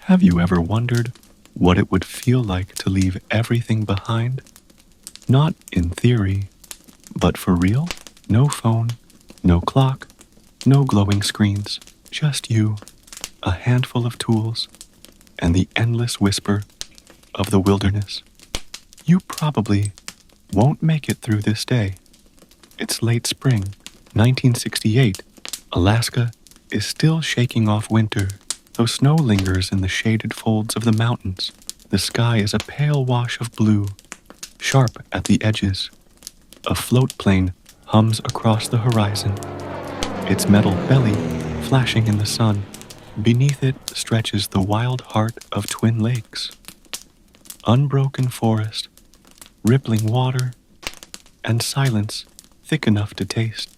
Have you ever wondered what it would feel like to leave everything behind? Not in theory, but for real? No phone, no clock, no glowing screens, just you, a handful of tools, and the endless whisper of the wilderness. You probably won't make it through this day. It's late spring, 1968. Alaska is still shaking off winter, though snow lingers in the shaded folds of the mountains. The sky is a pale wash of blue, sharp at the edges. A float plane hums across the horizon, its metal belly flashing in the sun. Beneath it stretches the wild heart of Twin Lakes. Unbroken forest, rippling water, and silence thick enough to taste.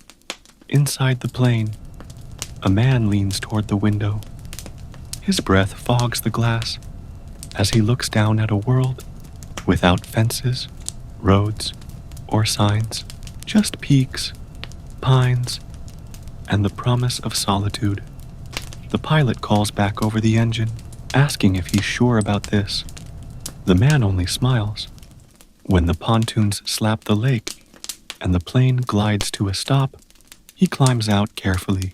Inside the plane, a man leans toward the window. His breath fogs the glass as he looks down at a world without fences, roads, or signs, just peaks, pines, and the promise of solitude. The pilot calls back over the engine, asking if he's sure about this. The man only smiles. When the pontoons slap the lake and the plane glides to a stop, he climbs out carefully,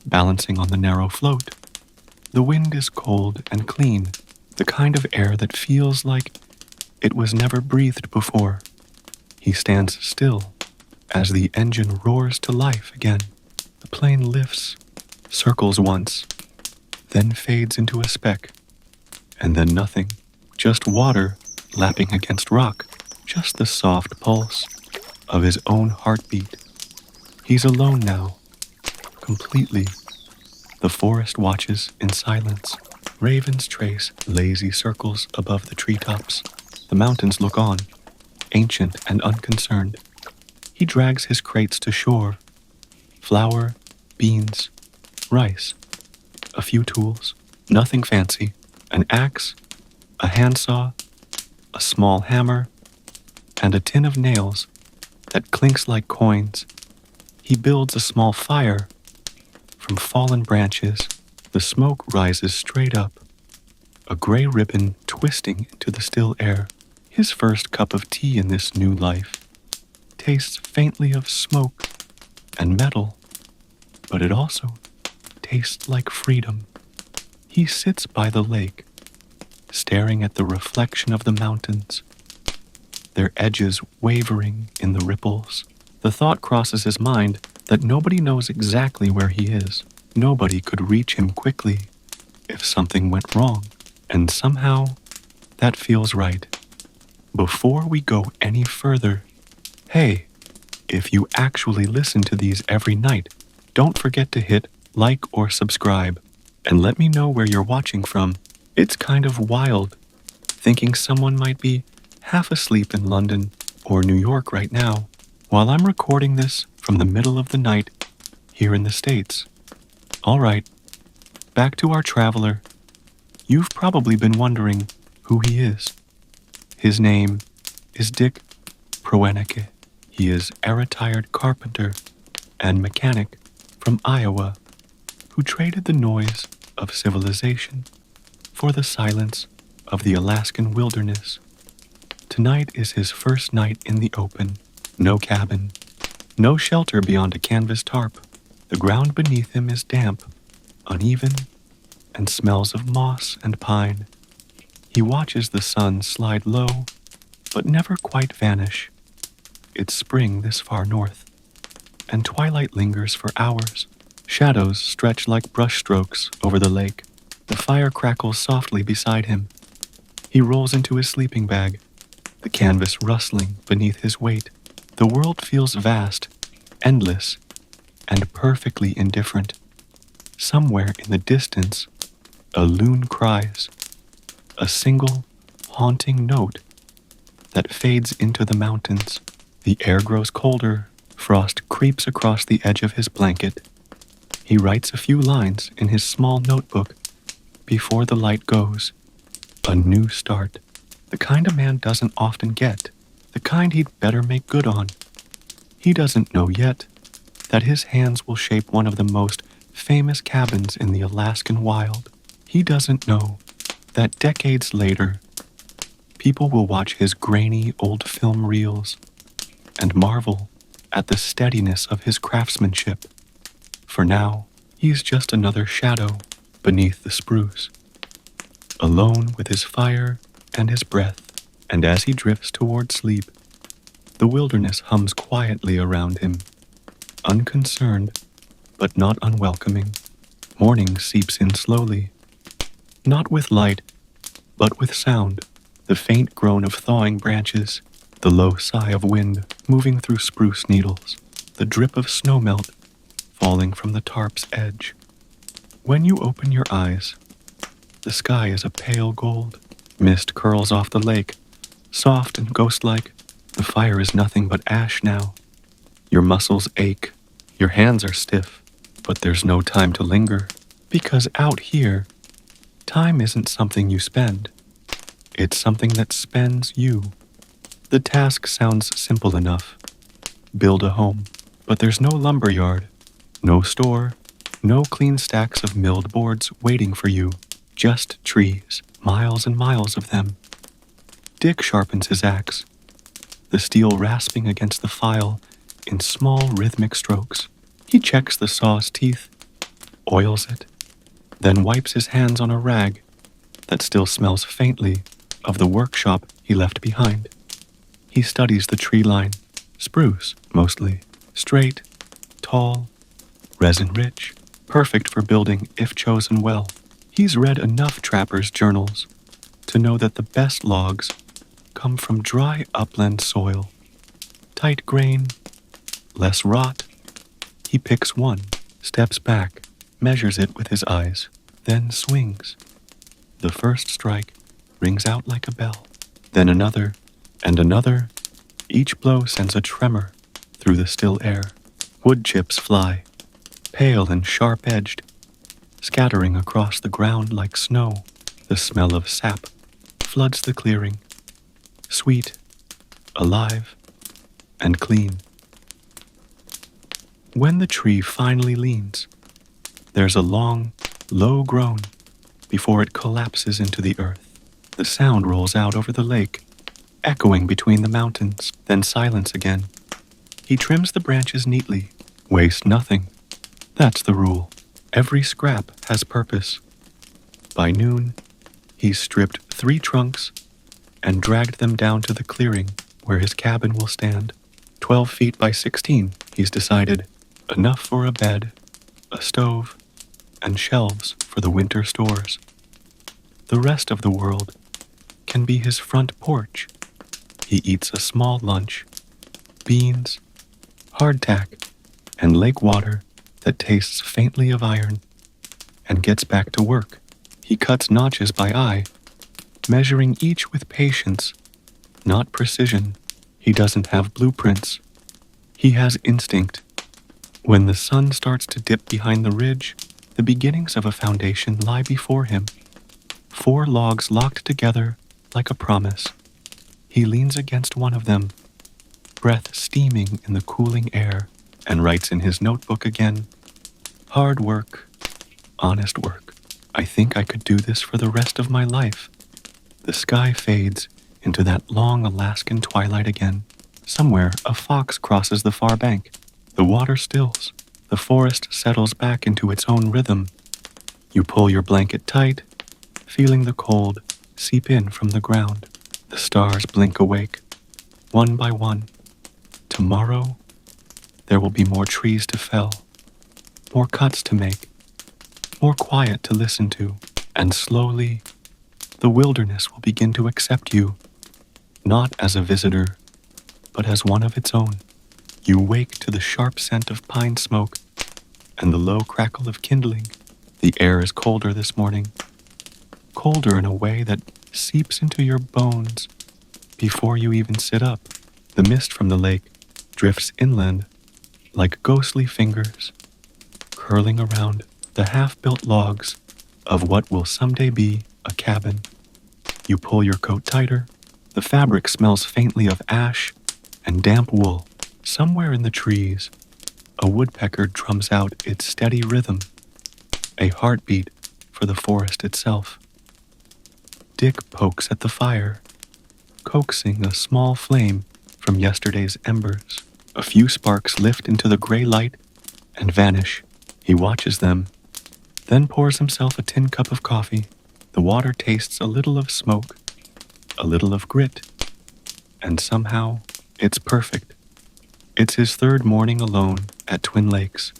balancing on the narrow float. The wind is cold and clean, the kind of air that feels like it was never breathed before. He stands still as the engine roars to life again. The plane lifts, circles once, then fades into a speck, and then nothing. Just water lapping against rock, just the soft pulse of his own heartbeat. He's alone now, completely. The forest watches in silence. Ravens trace lazy circles above the treetops. The mountains look on, ancient and unconcerned. He drags his crates to shore. Flour, beans, rice, a few tools, nothing fancy, an axe, a handsaw, a small hammer, and a tin of nails that clinks like coins. He builds a small fire. From fallen branches, the smoke rises straight up, a gray ribbon twisting into the still air. His first cup of tea in this new life tastes faintly of smoke and metal, but it also tastes like freedom. He sits by the lake, staring at the reflection of the mountains, their edges wavering in the ripples. The thought crosses his mind that nobody knows exactly where he is. Nobody could reach him quickly if something went wrong, and somehow that feels right. Before we go any further, hey, if you actually listen to these every night, don't forget to hit like or subscribe, and let me know where you're watching from. It's kind of wild, thinking someone might be half asleep in London or New York right now, while I'm recording this from the middle of the night here in the States. All right, back to our traveler. You've probably been wondering who he is. His name is Dick Proenneke. He is a retired carpenter and mechanic from Iowa who traded the noise of civilization for the silence of the Alaskan wilderness. Tonight is his first night in the open. No cabin, no shelter beyond a canvas tarp. The ground beneath him is damp, uneven, and smells of moss and pine. He watches the sun slide low, but never quite vanish. It's spring this far north, and twilight lingers for hours. Shadows stretch like brushstrokes over the lake. The fire crackles softly beside him. He rolls into his sleeping bag, the canvas rustling beneath his weight. The world feels vast, endless, and perfectly indifferent. Somewhere in the distance, a loon cries, a single, haunting note that fades into the mountains. The air grows colder, frost creeps across the edge of his blanket. He writes a few lines in his small notebook before the light goes. A new start, the kind a man doesn't often get, the kind he'd better make good on. He doesn't know yet that his hands will shape one of the most famous cabins in the Alaskan wild. He doesn't know that decades later, people will watch his grainy old film reels and marvel at the steadiness of his craftsmanship. For now, he's just another shadow beneath the spruce, alone with his fire and his breath, and as he drifts toward sleep, the wilderness hums quietly around him, unconcerned but not unwelcoming. Morning seeps in slowly, not with light, but with sound, the faint groan of thawing branches, the low sigh of wind moving through spruce needles, the drip of snowmelt falling from the tarp's edge. When you open your eyes, the sky is a pale gold. Mist curls off the lake, soft and ghost-like. The fire is nothing but ash now. Your muscles ache, your hands are stiff, but there's no time to linger, because out here, time isn't something you spend. It's something that spends you. The task sounds simple enough. Build a home, but there's no lumber yard, no store, no clean stacks of milled boards waiting for you, just trees, miles and miles of them. Dick sharpens his axe, the steel rasping against the file in small rhythmic strokes. He checks the saw's teeth, oils it, then wipes his hands on a rag that still smells faintly of the workshop he left behind. He studies the tree line, spruce mostly, straight, tall, resin-rich, perfect for building if chosen well. He's read enough trappers' journals to know that the best logs come from dry upland soil, tight grain, less rot. He picks one, steps back, measures it with his eyes, then swings. The first strike rings out like a bell, then another and another. Each blow sends a tremor through the still air. Wood chips fly, pale and sharp-edged, scattering across the ground like snow. The smell of sap floods the clearing, sweet, alive, and clean. When the tree finally leans, there's a long, low groan before it collapses into the earth. The sound rolls out over the lake, echoing between the mountains, then silence again. He trims the branches neatly, waste nothing. That's the rule. Every scrap has purpose. By noon, he's stripped 3 trunks and dragged them down to the clearing where his cabin will stand. 12 feet by 16, he's decided. Enough for a bed, a stove, and shelves for the winter stores. The rest of the world can be his front porch. He eats a small lunch, beans, hardtack, and lake water that tastes faintly of iron, and gets back to work. He cuts notches by eye, measuring each with patience, not precision. He doesn't have blueprints. He has instinct. When the sun starts to dip behind the ridge, the beginnings of a foundation lie before him. 4 logs locked together like a promise. He leans against one of them, breath steaming in the cooling air, and writes in his notebook again, "Hard work, honest work. I think I could do this for the rest of my life." The sky fades into that long Alaskan twilight again. Somewhere, a fox crosses the far bank. The water stills. The forest settles back into its own rhythm. You pull your blanket tight, feeling the cold seep in from the ground. The stars blink awake, one by one. Tomorrow, there will be more trees to fell, more cuts to make, more quiet to listen to, and slowly, the wilderness will begin to accept you, not as a visitor, but as one of its own. You wake to the sharp scent of pine smoke and the low crackle of kindling. The air is colder this morning, colder in a way that seeps into your bones before you even sit up. The mist from the lake drifts inland like ghostly fingers, curling around the half-built logs of what will someday be a cabin. You pull your coat tighter. The fabric smells faintly of ash and damp wool. Somewhere in the trees, a woodpecker drums out its steady rhythm, a heartbeat for the forest itself. Dick pokes at the fire, coaxing a small flame from yesterday's embers. A few sparks lift into the gray light and vanish. He watches them, then pours himself a tin cup of coffee. The water tastes a little of smoke, a little of grit, and somehow it's perfect. It's his third morning alone at Twin Lakes.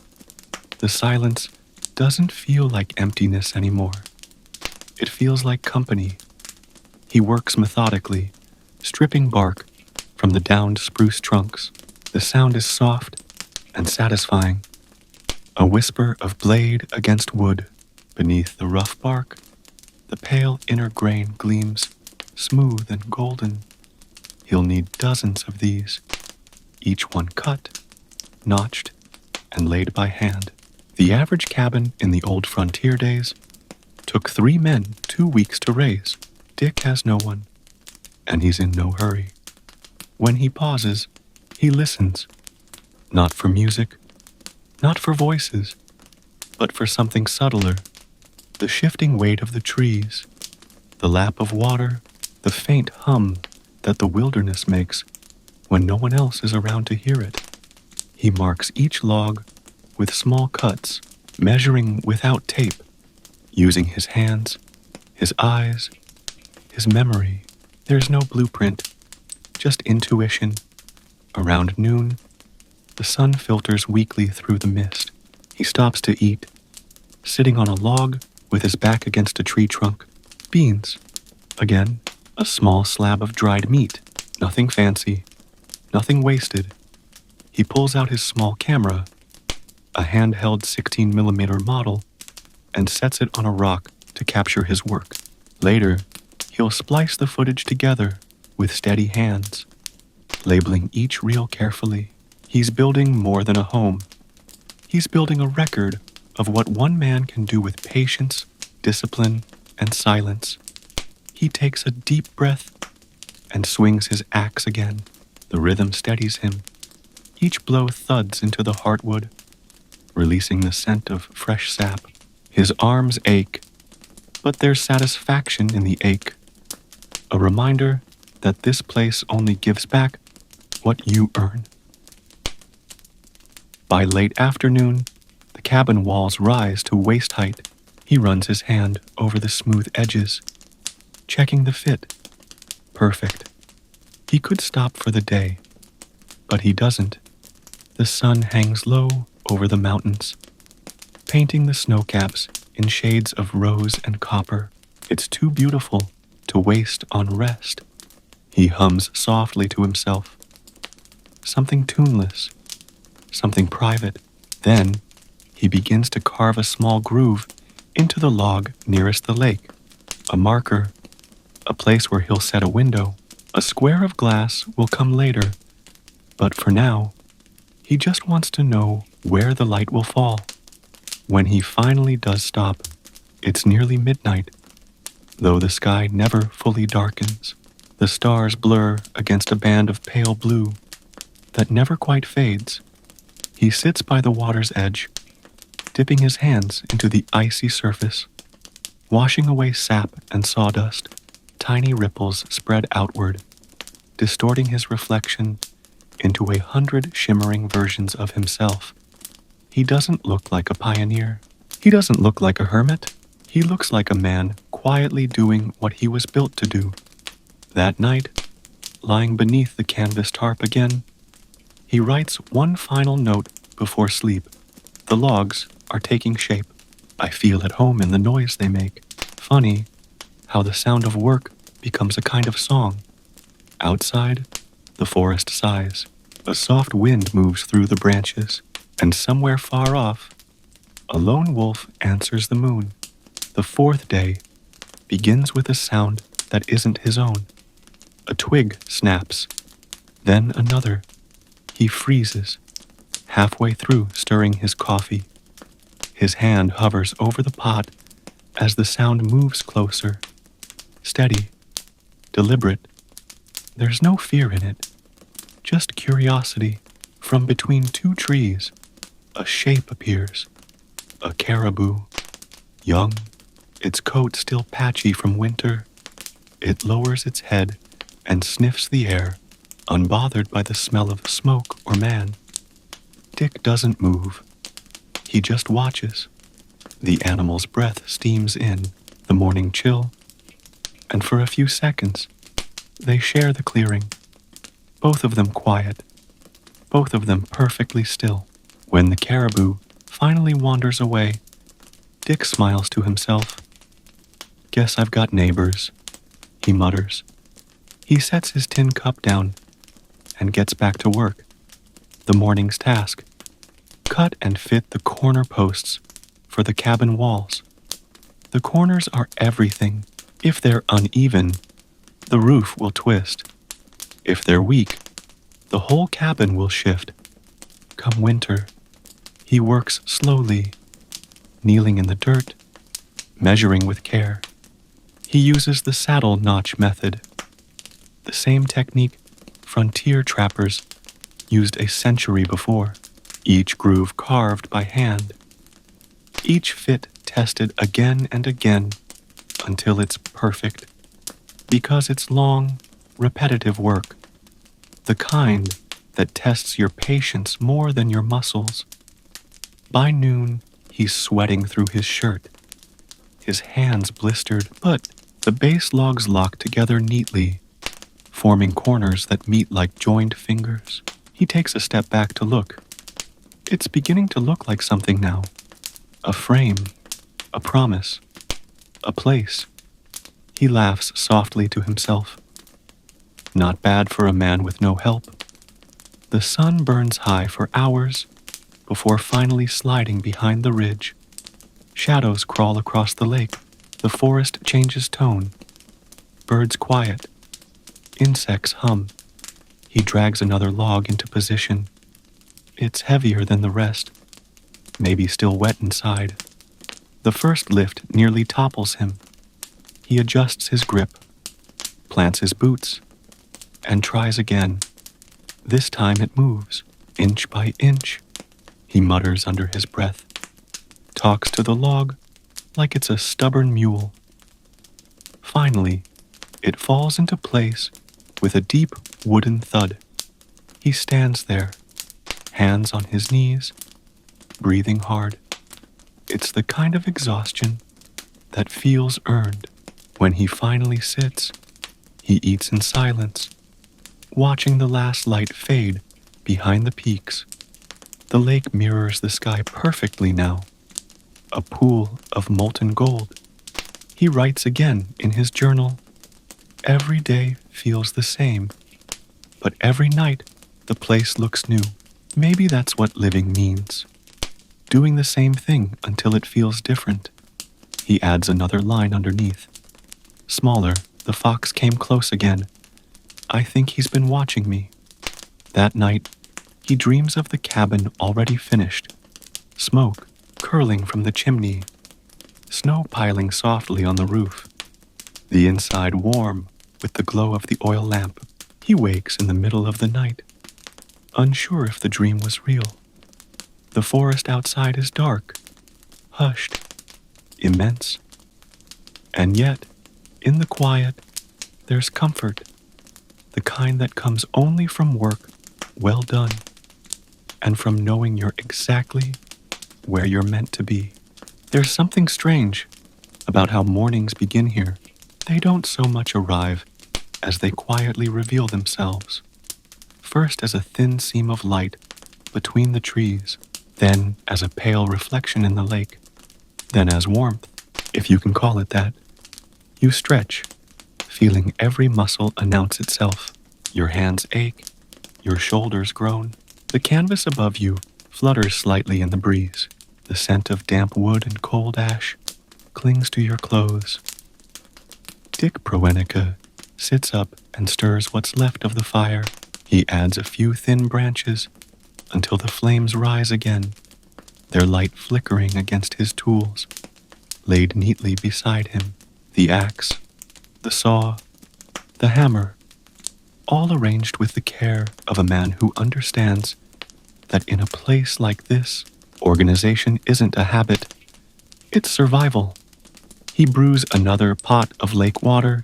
The silence doesn't feel like emptiness anymore. It feels like company. He works methodically, stripping bark from the downed spruce trunks. The sound is soft and satisfying. A whisper of blade against wood. Beneath the rough bark, the pale inner grain gleams, smooth and golden. He'll need dozens of these, each one cut, notched, and laid by hand. The average cabin in the old frontier days took 3 men 2 weeks to raise. Dick has no one, and he's in no hurry. When he pauses, he listens, not for music, not for voices, but for something subtler. The shifting weight of the trees, the lap of water, the faint hum that the wilderness makes when no one else is around to hear it. He marks each log with small cuts, measuring without tape, using his hands, his eyes, his memory. There's no blueprint, just intuition. Around noon, the sun filters weakly through the mist. He stops to eat, sitting on a log with his back against a tree trunk. Beans. Again, a small slab of dried meat. Nothing fancy, nothing wasted. He pulls out his small camera, a handheld 16mm model, and sets it on a rock to capture his work. Later, he'll splice the footage together with steady hands, labeling each reel carefully. He's building more than a home. He's building a record of what one man can do with patience, discipline, and silence. He takes a deep breath and swings his axe again. The rhythm steadies him. Each blow thuds into the heartwood, releasing the scent of fresh sap. His arms ache, but there's satisfaction in the ache. A reminder that this place only gives back what you earn. By late afternoon, the cabin walls rise to waist height. He runs his hand over the smooth edges, checking the fit. Perfect. He could stop for the day, but he doesn't. The sun hangs low over the mountains, painting the snowcaps in shades of rose and copper. It's too beautiful to waste on rest. He hums softly to himself, something tuneless, something private. Then he begins to carve a small groove into the log nearest the lake. A marker, a place where he'll set a window. A square of glass will come later, but for now, he just wants to know where the light will fall. When he finally does stop, it's nearly midnight, though the sky never fully darkens. The stars blur against a band of pale blue that never quite fades. He sits by the water's edge, dipping his hands into the icy surface, washing away sap and sawdust. Tiny ripples spread outward, distorting his reflection into 100 shimmering versions of himself. He doesn't look like a pioneer. He doesn't look like a hermit. He looks like a man quietly doing what he was built to do. That night, lying beneath the canvas tarp again, he writes one final note before sleep. The logs are taking shape. I feel at home in the noise they make. Funny how the sound of work becomes a kind of song. Outside, the forest sighs. A soft wind moves through the branches, and somewhere far off, a lone wolf answers the moon. The 4th day begins with a sound that isn't his own. A twig snaps, then another. He freezes, halfway through stirring his coffee. His hand hovers over the pot as the sound moves closer. Steady, deliberate. There's no fear in it, just curiosity. From between 2 trees, a shape appears. A caribou, young, its coat still patchy from winter, It lowers its head and sniffs the air, unbothered by the smell of smoke or man. Dick doesn't move. He just watches. The animal's breath steams in, the morning chill, and for a few seconds, they share the clearing, both of them quiet, both of them perfectly still. When the caribou finally wanders away, Dick smiles to himself. Guess I've got neighbors, he mutters. He sets his tin cup down and gets back to work. The morning's task: cut and fit the corner posts for the cabin walls. The corners are everything. If they're uneven, the roof will twist. If they're weak, the whole cabin will shift. Come winter, he works slowly, kneeling in the dirt, measuring with care. He uses the saddle notch method, the same technique frontier trappers used a century before, each groove carved by hand, each fit tested again and again until it's perfect, because it's long, repetitive work, the kind that tests your patience more than your muscles. By noon, he's sweating through his shirt, his hands blistered, but the base logs lock together neatly, forming corners that meet like joined fingers. He takes a step back to look. It's beginning to look like something now. A frame, a promise, a place. He laughs softly to himself. Not bad for a man with no help. The sun burns high for hours before finally sliding behind the ridge. Shadows crawl across the lake. The forest changes tone. Birds quiet. Insects hum. He drags another log into position. It's heavier than the rest, maybe still wet inside. The first lift nearly topples him. He adjusts his grip, plants his boots, and tries again. This time it moves, inch by inch. He mutters under his breath, talks to the log like it's a stubborn mule. Finally, it falls into place with a deep wooden thud. He stands there, hands on his knees, breathing hard. It's the kind of exhaustion that feels earned. When he finally sits, he eats in silence, watching the last light fade behind the peaks. The lake mirrors the sky perfectly now, a pool of molten gold. He writes again in his journal. Every day feels the same, but every night the place looks new. Maybe that's what living means. Doing the same thing until it feels different. He adds another line underneath. Smaller, the fox came close again. I think he's been watching me. That night, he dreams of the cabin already finished. Smoke curling from the chimney. Snow piling softly on the roof. The inside warm with the glow of the oil lamp. He wakes in the middle of the night, unsure if the dream was real. The forest outside is dark, hushed, immense. And yet, in the quiet, there's comfort, the kind that comes only from work well done, and from knowing you're exactly where you're meant to be. There's something strange about how mornings begin here. They don't so much arrive as they quietly reveal themselves, first as a thin seam of light between the trees, then as a pale reflection in the lake, then as warmth, if you can call it that. You stretch, feeling every muscle announce itself. Your hands ache, your shoulders groan. The canvas above you flutters slightly in the breeze. The scent of damp wood and cold ash clings to your clothes. Dick Proenneke sits up and stirs what's left of the fire. He adds a few thin branches until the flames rise again, their light flickering against his tools, laid neatly beside him. The axe, the saw, the hammer, all arranged with the care of a man who understands that in a place like this, organization isn't a habit, it's survival. He brews another pot of lake water,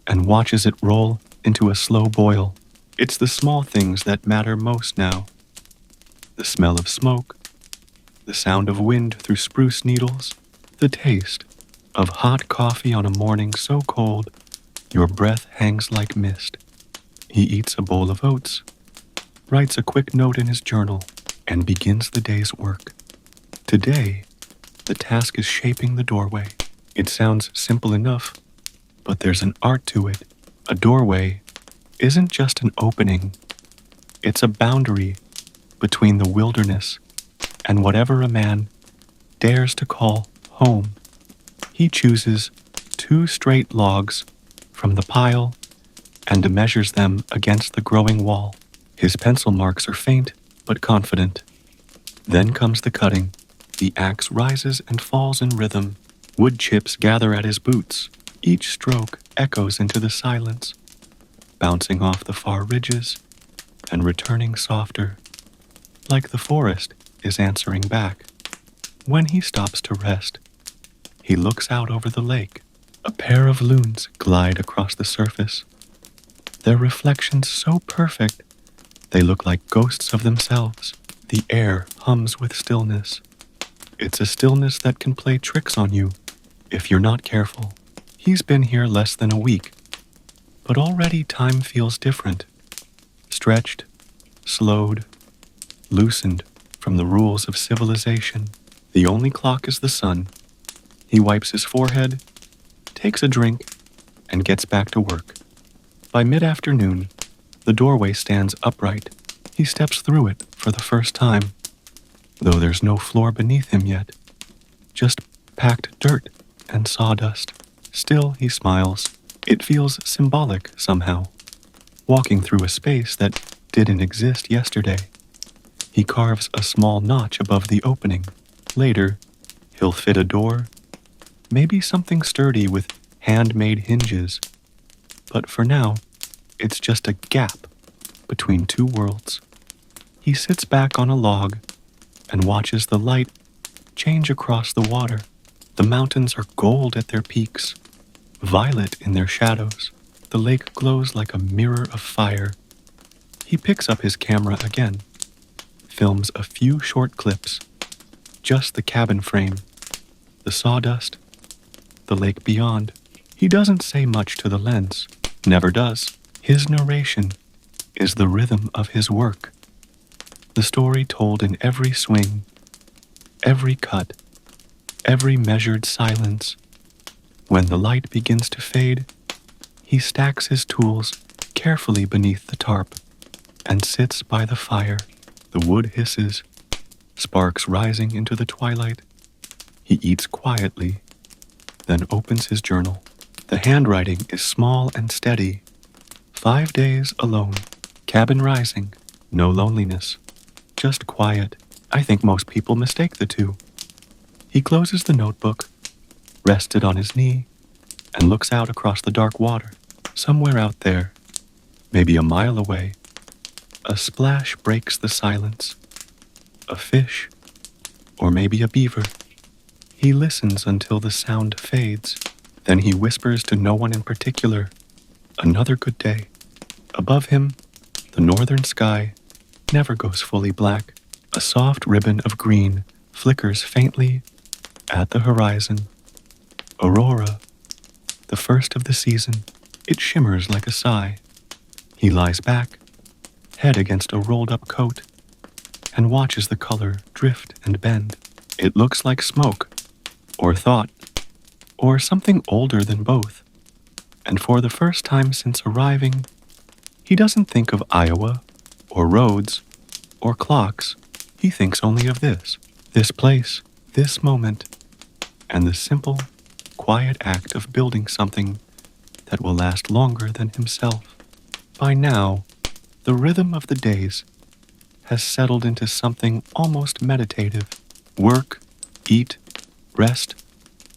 and watches it roll into a slow boil. It's the small things that matter most now. The smell of smoke, the sound of wind through spruce needles, the taste of hot coffee on a morning so cold your breath hangs like mist. He eats a bowl of oats, writes a quick note in his journal, and begins the day's work. Today, the task is shaping the doorway. It sounds simple enough, but there's an art to it. A doorway isn't just an opening. It's a boundary between the wilderness and whatever a man dares to call home. He chooses 2 straight logs from the pile and measures them against the growing wall. His pencil marks are faint but confident. Then comes the cutting. The axe rises and falls in rhythm. Wood chips gather at his boots. Each stroke echoes into the silence, bouncing off the far ridges and returning softer, like the forest is answering back. When he stops to rest, he looks out over the lake. A pair of loons glide across the surface, their reflections so perfect they look like ghosts of themselves. The air hums with stillness. It's a stillness that can play tricks on you if you're not careful. He's been here less than a week, but already time feels different. Stretched, slowed, loosened from the rules of civilization. The only clock is the sun. He wipes his forehead, takes a drink, and gets back to work. By mid-afternoon, the doorway stands upright. He steps through it for the first time, though there's no floor beneath him yet, just packed dirt and sawdust. Still, he smiles. It feels symbolic somehow, walking through a space that didn't exist yesterday. He carves a small notch above the opening. Later, he'll fit a door, maybe something sturdy with handmade hinges. But for now, it's just a gap between 2 worlds. He sits back on a log and watches the light change across the water. The mountains are gold at their peaks, violet in their shadows. The lake glows like a mirror of fire. He picks up his camera again, films a few short clips, just the cabin frame, the sawdust, the lake beyond. He doesn't say much to the lens, never does. His narration is the rhythm of his work, the story told in every swing, every cut, every measured silence. When the light begins to fade, he stacks his tools carefully beneath the tarp and sits by the fire. The wood hisses, sparks rising into the twilight. He eats quietly, then opens his journal. The handwriting is small and steady. 5 days alone, cabin rising, no loneliness, just quiet. I think most people mistake the two. He closes the notebook, rests it on his knee, and looks out across the dark water. Somewhere out there, maybe a mile away, a splash breaks the silence. A fish, or maybe a beaver. He listens until the sound fades. Then he whispers to no one in particular, "Another good day." Above him, the northern sky never goes fully black. A soft ribbon of green flickers faintly at the horizon. Aurora, the first of the season, it shimmers like a sigh. He lies back, head against a rolled-up coat, and watches the color drift and bend. It looks like smoke, or thought, or something older than both. And for the first time since arriving, he doesn't think of Iowa, or roads, or clocks. He thinks only of this place, this moment, and the simple, quiet act of building something that will last longer than himself. By now, the rhythm of the days has settled into something almost meditative. Work, eat, rest,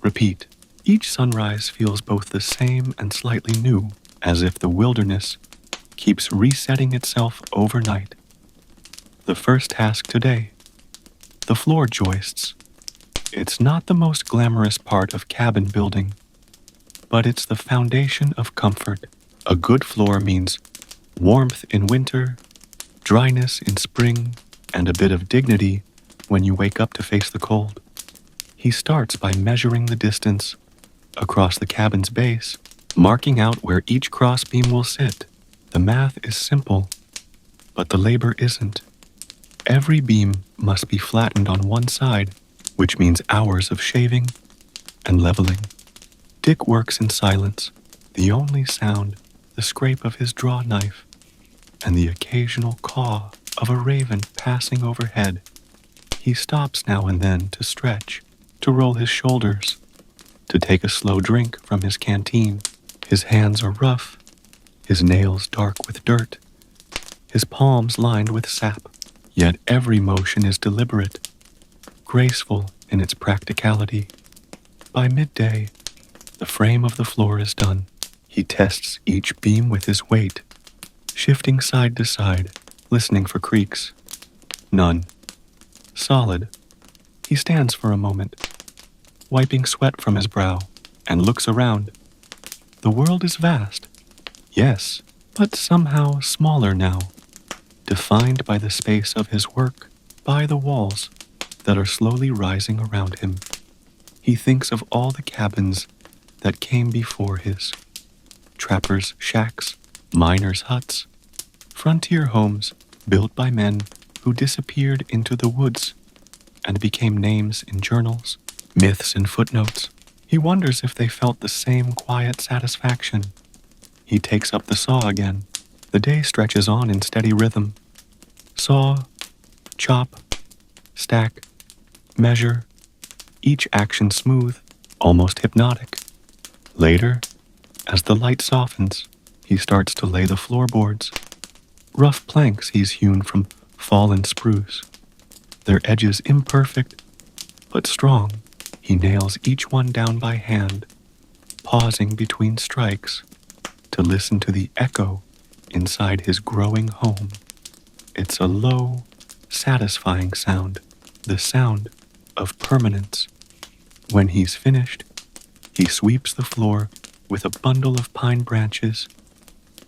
repeat. Each sunrise feels both the same and slightly new, as if the wilderness keeps resetting itself overnight. The first task today, the floor joists. It's not the most glamorous part of cabin building, but it's the foundation of comfort. A good floor means warmth in winter, dryness in spring, and a bit of dignity when you wake up to face the cold. He starts by measuring the distance across the cabin's base, marking out where each crossbeam will sit. The math is simple, but the labor isn't. Every beam must be flattened on one side, which means hours of shaving and leveling. Dick works in silence, the only sound, the scrape of his draw knife, and the occasional caw of a raven passing overhead. He stops now and then to stretch, to roll his shoulders, to take a slow drink from his canteen. His hands are rough, his nails dark with dirt, his palms lined with sap, yet every motion is deliberate, graceful in its practicality. By midday, the frame of the floor is done. He tests each beam with his weight, shifting side to side, listening for creaks. None. Solid. He stands for a moment, wiping sweat from his brow, and looks around. The world is vast. Yes, but somehow smaller now, defined by the space of his work, by the walls that are slowly rising around him. He thinks of all the cabins that came before his. Trappers' shacks, miners' huts, frontier homes built by men who disappeared into the woods and became names in journals, myths in footnotes. He wonders if they felt the same quiet satisfaction. He takes up the saw again. The day stretches on in steady rhythm. Saw, chop, stack, measure, each action smooth, almost hypnotic. Later, as the light softens, he starts to lay the floorboards. Rough planks he's hewn from fallen spruce, their edges imperfect but strong. He nails each one down by hand, pausing between strikes to listen to the echo inside his growing home. It's a low, satisfying sound, the sound of permanence. When he's finished, he sweeps the floor with a bundle of pine branches,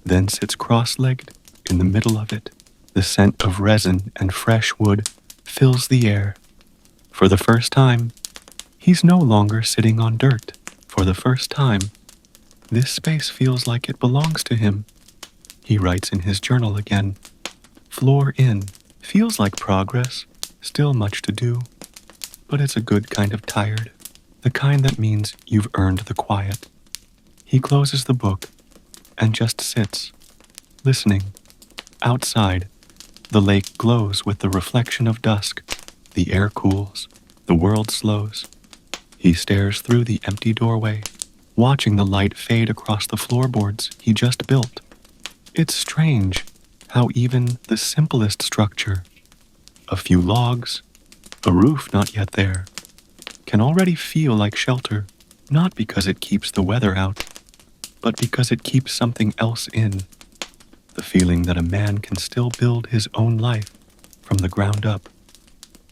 then sits cross-legged in the middle of it. The scent of resin and fresh wood fills the air. For the first time, he's no longer sitting on dirt. For the first time, this space feels like it belongs to him. He writes in his journal again. Floor in. Feels like progress, still much to do, but it's a good kind of tired, the kind that means you've earned the quiet. He closes the book and just sits, listening. Outside, the lake glows with the reflection of dusk. The air cools, the world slows. He stares through the empty doorway, watching the light fade across the floorboards he just built. It's strange how even the simplest structure, a few logs, a roof not yet there, can already feel like shelter, not because it keeps the weather out, but because it keeps something else in. The feeling that a man can still build his own life from the ground up.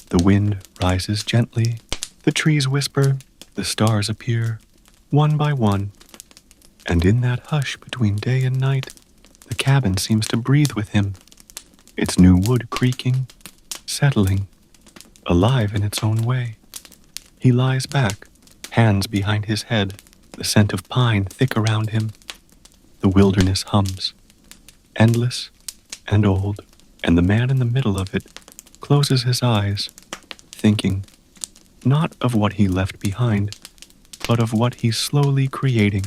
The wind rises gently, the trees whisper, the stars appear, one by one, and in that hush between day and night, the cabin seems to breathe with him, its new wood creaking, settling, alive in its own way. He lies back, hands behind his head, the scent of pine thick around him. The wilderness hums, endless and old, and the man in the middle of it closes his eyes, thinking, not of what he left behind, but of what he's slowly creating.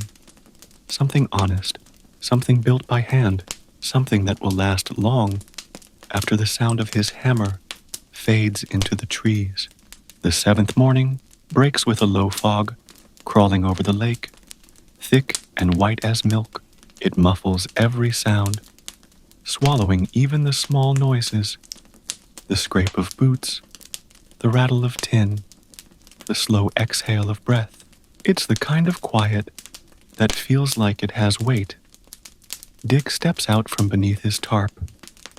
Something honest, something built by hand, something that will last long after the sound of his hammer fades into the trees. The seventh morning breaks with a low fog, crawling over the lake. Thick and white as milk, it muffles every sound, swallowing even the small noises, the scrape of boots, the rattle of tin, the slow exhale of breath. It's the kind of quiet that feels like it has weight. Dick steps out from beneath his tarp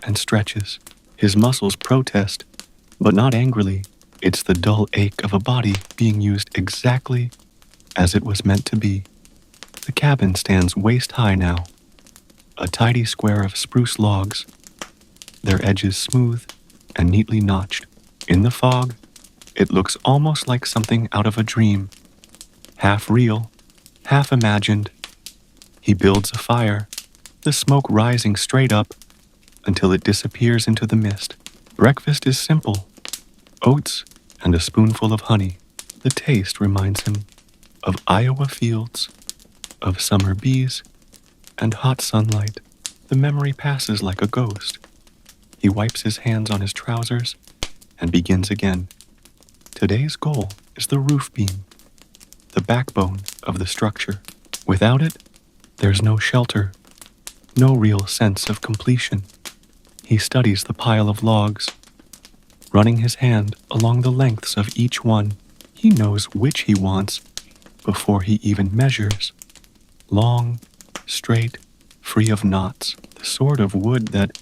and stretches. His muscles protest, but not angrily. It's the dull ache of a body being used exactly as it was meant to be. The cabin stands waist-high now, a tidy square of spruce logs, their edges smooth and neatly notched. In the fog, it looks almost like something out of a dream, half real, half imagined. He builds a fire, the smoke rising straight up until it disappears into the mist. Breakfast is simple, oats and a spoonful of honey. The taste reminds him of Iowa fields, of summer bees, and hot sunlight. The memory passes like a ghost. He wipes his hands on his trousers and begins again. Today's goal is the roof beam, the backbone of the structure. Without it, there's no shelter, no real sense of completion. He studies the pile of logs, running his hand along the lengths of each one. He knows which he wants before he even measures. Long, straight, free of knots, the sort of wood that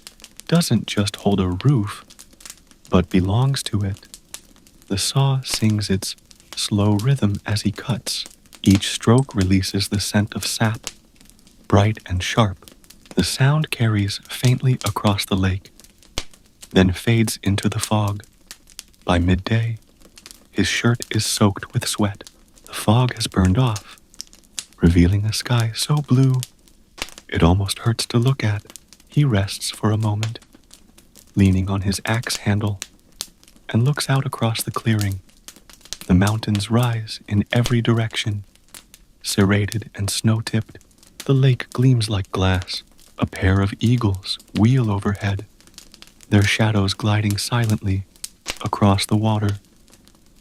doesn't just hold a roof, but belongs to it. The saw sings its slow rhythm as he cuts. Each stroke releases the scent of sap, bright and sharp. The sound carries faintly across the lake, then fades into the fog. By midday, his shirt is soaked with sweat. The fog has burned off, revealing a sky so blue it almost hurts to look at. He rests for a moment, leaning on his axe handle, and looks out across the clearing. The mountains rise in every direction, serrated and snow-tipped. The lake gleams like glass. A pair of eagles wheel overhead, their shadows gliding silently across the water.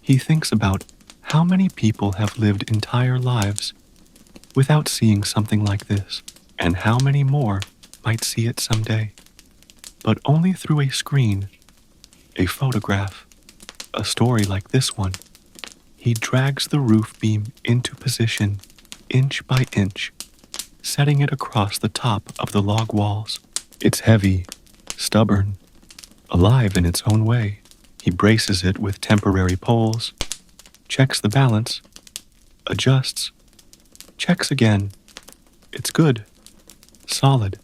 He thinks about how many people have lived entire lives without seeing something like this, and how many more might see it someday, but only through a screen, a photograph, a story like this one. He drags the roof beam into position, inch by inch, setting it across the top of the log walls. It's heavy, stubborn, alive in its own way. He braces it with temporary poles, checks the balance, adjusts, checks again. It's good, solid.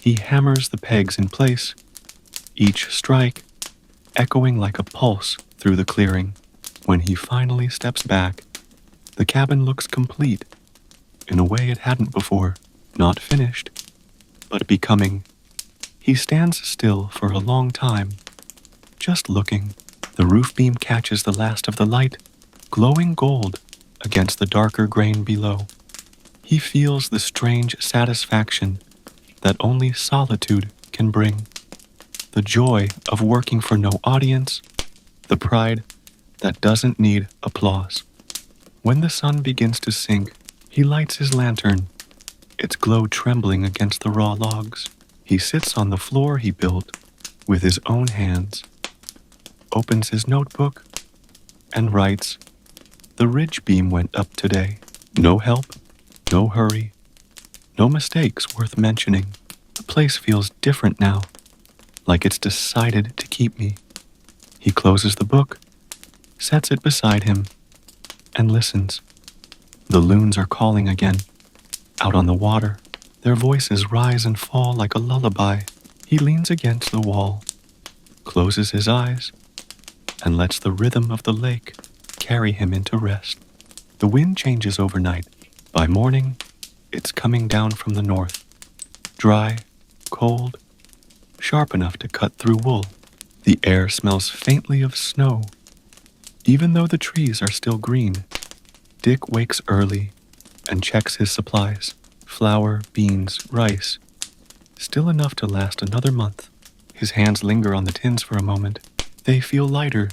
He hammers the pegs in place, each strike echoing like a pulse through the clearing. When he finally steps back, the cabin looks complete in a way it hadn't before. Not finished, but becoming. He stands still for a long time, just looking. The roof beam catches the last of the light, glowing gold against the darker grain below. He feels the strange satisfaction that only solitude can bring. The joy of working for no audience, the pride that doesn't need applause. When the sun begins to sink, he lights his lantern, its glow trembling against the raw logs. He sits on the floor he built with his own hands, opens his notebook, and writes, "The ridge beam went up today. No help, no hurry, no mistakes worth mentioning. The place feels different now, like it's decided to keep me." He closes the book, sets it beside him, and listens. The loons are calling again, out on the water. Their voices rise and fall like a lullaby. He leans against the wall, closes his eyes, and lets the rhythm of the lake carry him into rest. The wind changes overnight. By morning, it's coming down from the north, dry, cold, sharp enough to cut through wool. The air smells faintly of snow, even though the trees are still green. Dick wakes early and checks his supplies. Flour, beans, rice, still enough to last another month. His hands linger on the tins for a moment. They feel lighter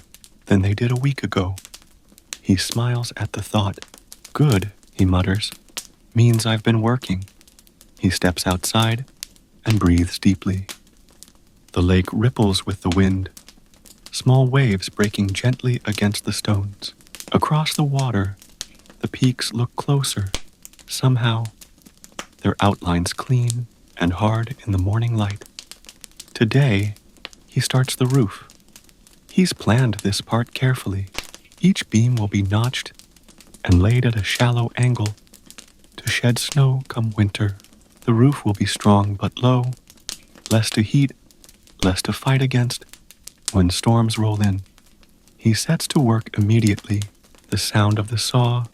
than they did a week ago. He smiles at the thought. "Good," he mutters. "Means I've been working." He steps outside and breathes deeply. The lake ripples with the wind, small waves breaking gently against the stones. Across the water, the peaks look closer. Somehow, their outlines clean and hard in the morning light. Today, he starts the roof. He's planned this part carefully. Each beam will be notched and laid at a shallow angle to shed snow come winter. The roof will be strong but low, less to heat, less to fight against when storms roll in. He sets to work immediately, the sound of the saw,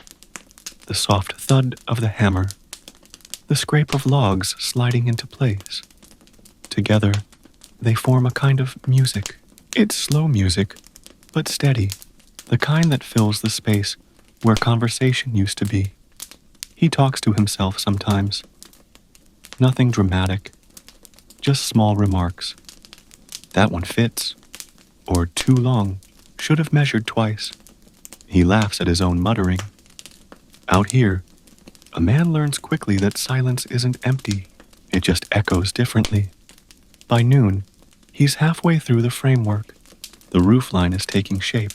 the soft thud of the hammer, the scrape of logs sliding into place. Together, they form a kind of music. It's slow music, but steady, the kind that fills the space where conversation used to be. He talks to himself sometimes. Nothing dramatic, just small remarks. That one fits, or too long, should have measured twice. He laughs at his own muttering. Out here, a man learns quickly that silence isn't empty, it just echoes differently. By noon, he's halfway through the framework. The roofline is taking shape.